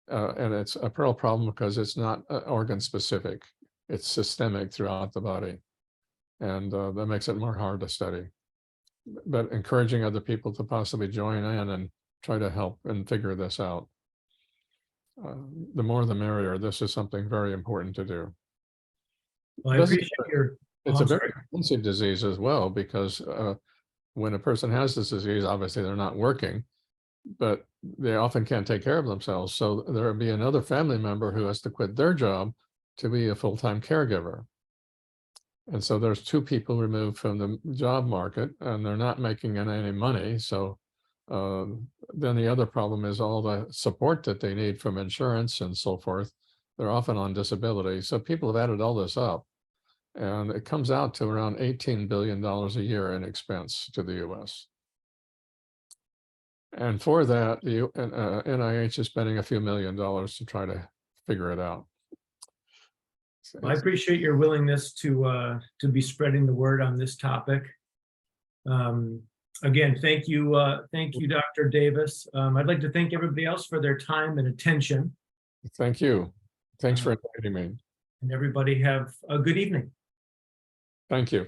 And it's a real problem because it's not organ specific, it's systemic throughout the body. And that makes it more hard to study. But encouraging other people to possibly join in and try to help and figure this out. The more the merrier. This is something very important to do. Well, I appreciate your. It's a very expensive disease as well, because when a person has this disease, obviously they're not working, but they often can't take care of themselves. So there will be another family member who has to quit their job to be a full-time caregiver. And so there's two people removed from the job market, and they're not making any money. So then the other problem is all the support that they need from insurance and so forth. They're often on disability. So people have added all this up, and it comes out to around $18 billion a year in expense to the US. And for that, the NIH is spending a few $1 million to try to figure it out. I appreciate your willingness to be spreading the word on this topic. Again, thank you, Dr. Davis. I'd like to thank everybody else for their time and attention. Thank you. Thanks for inviting me. And everybody have a good evening. Thank you.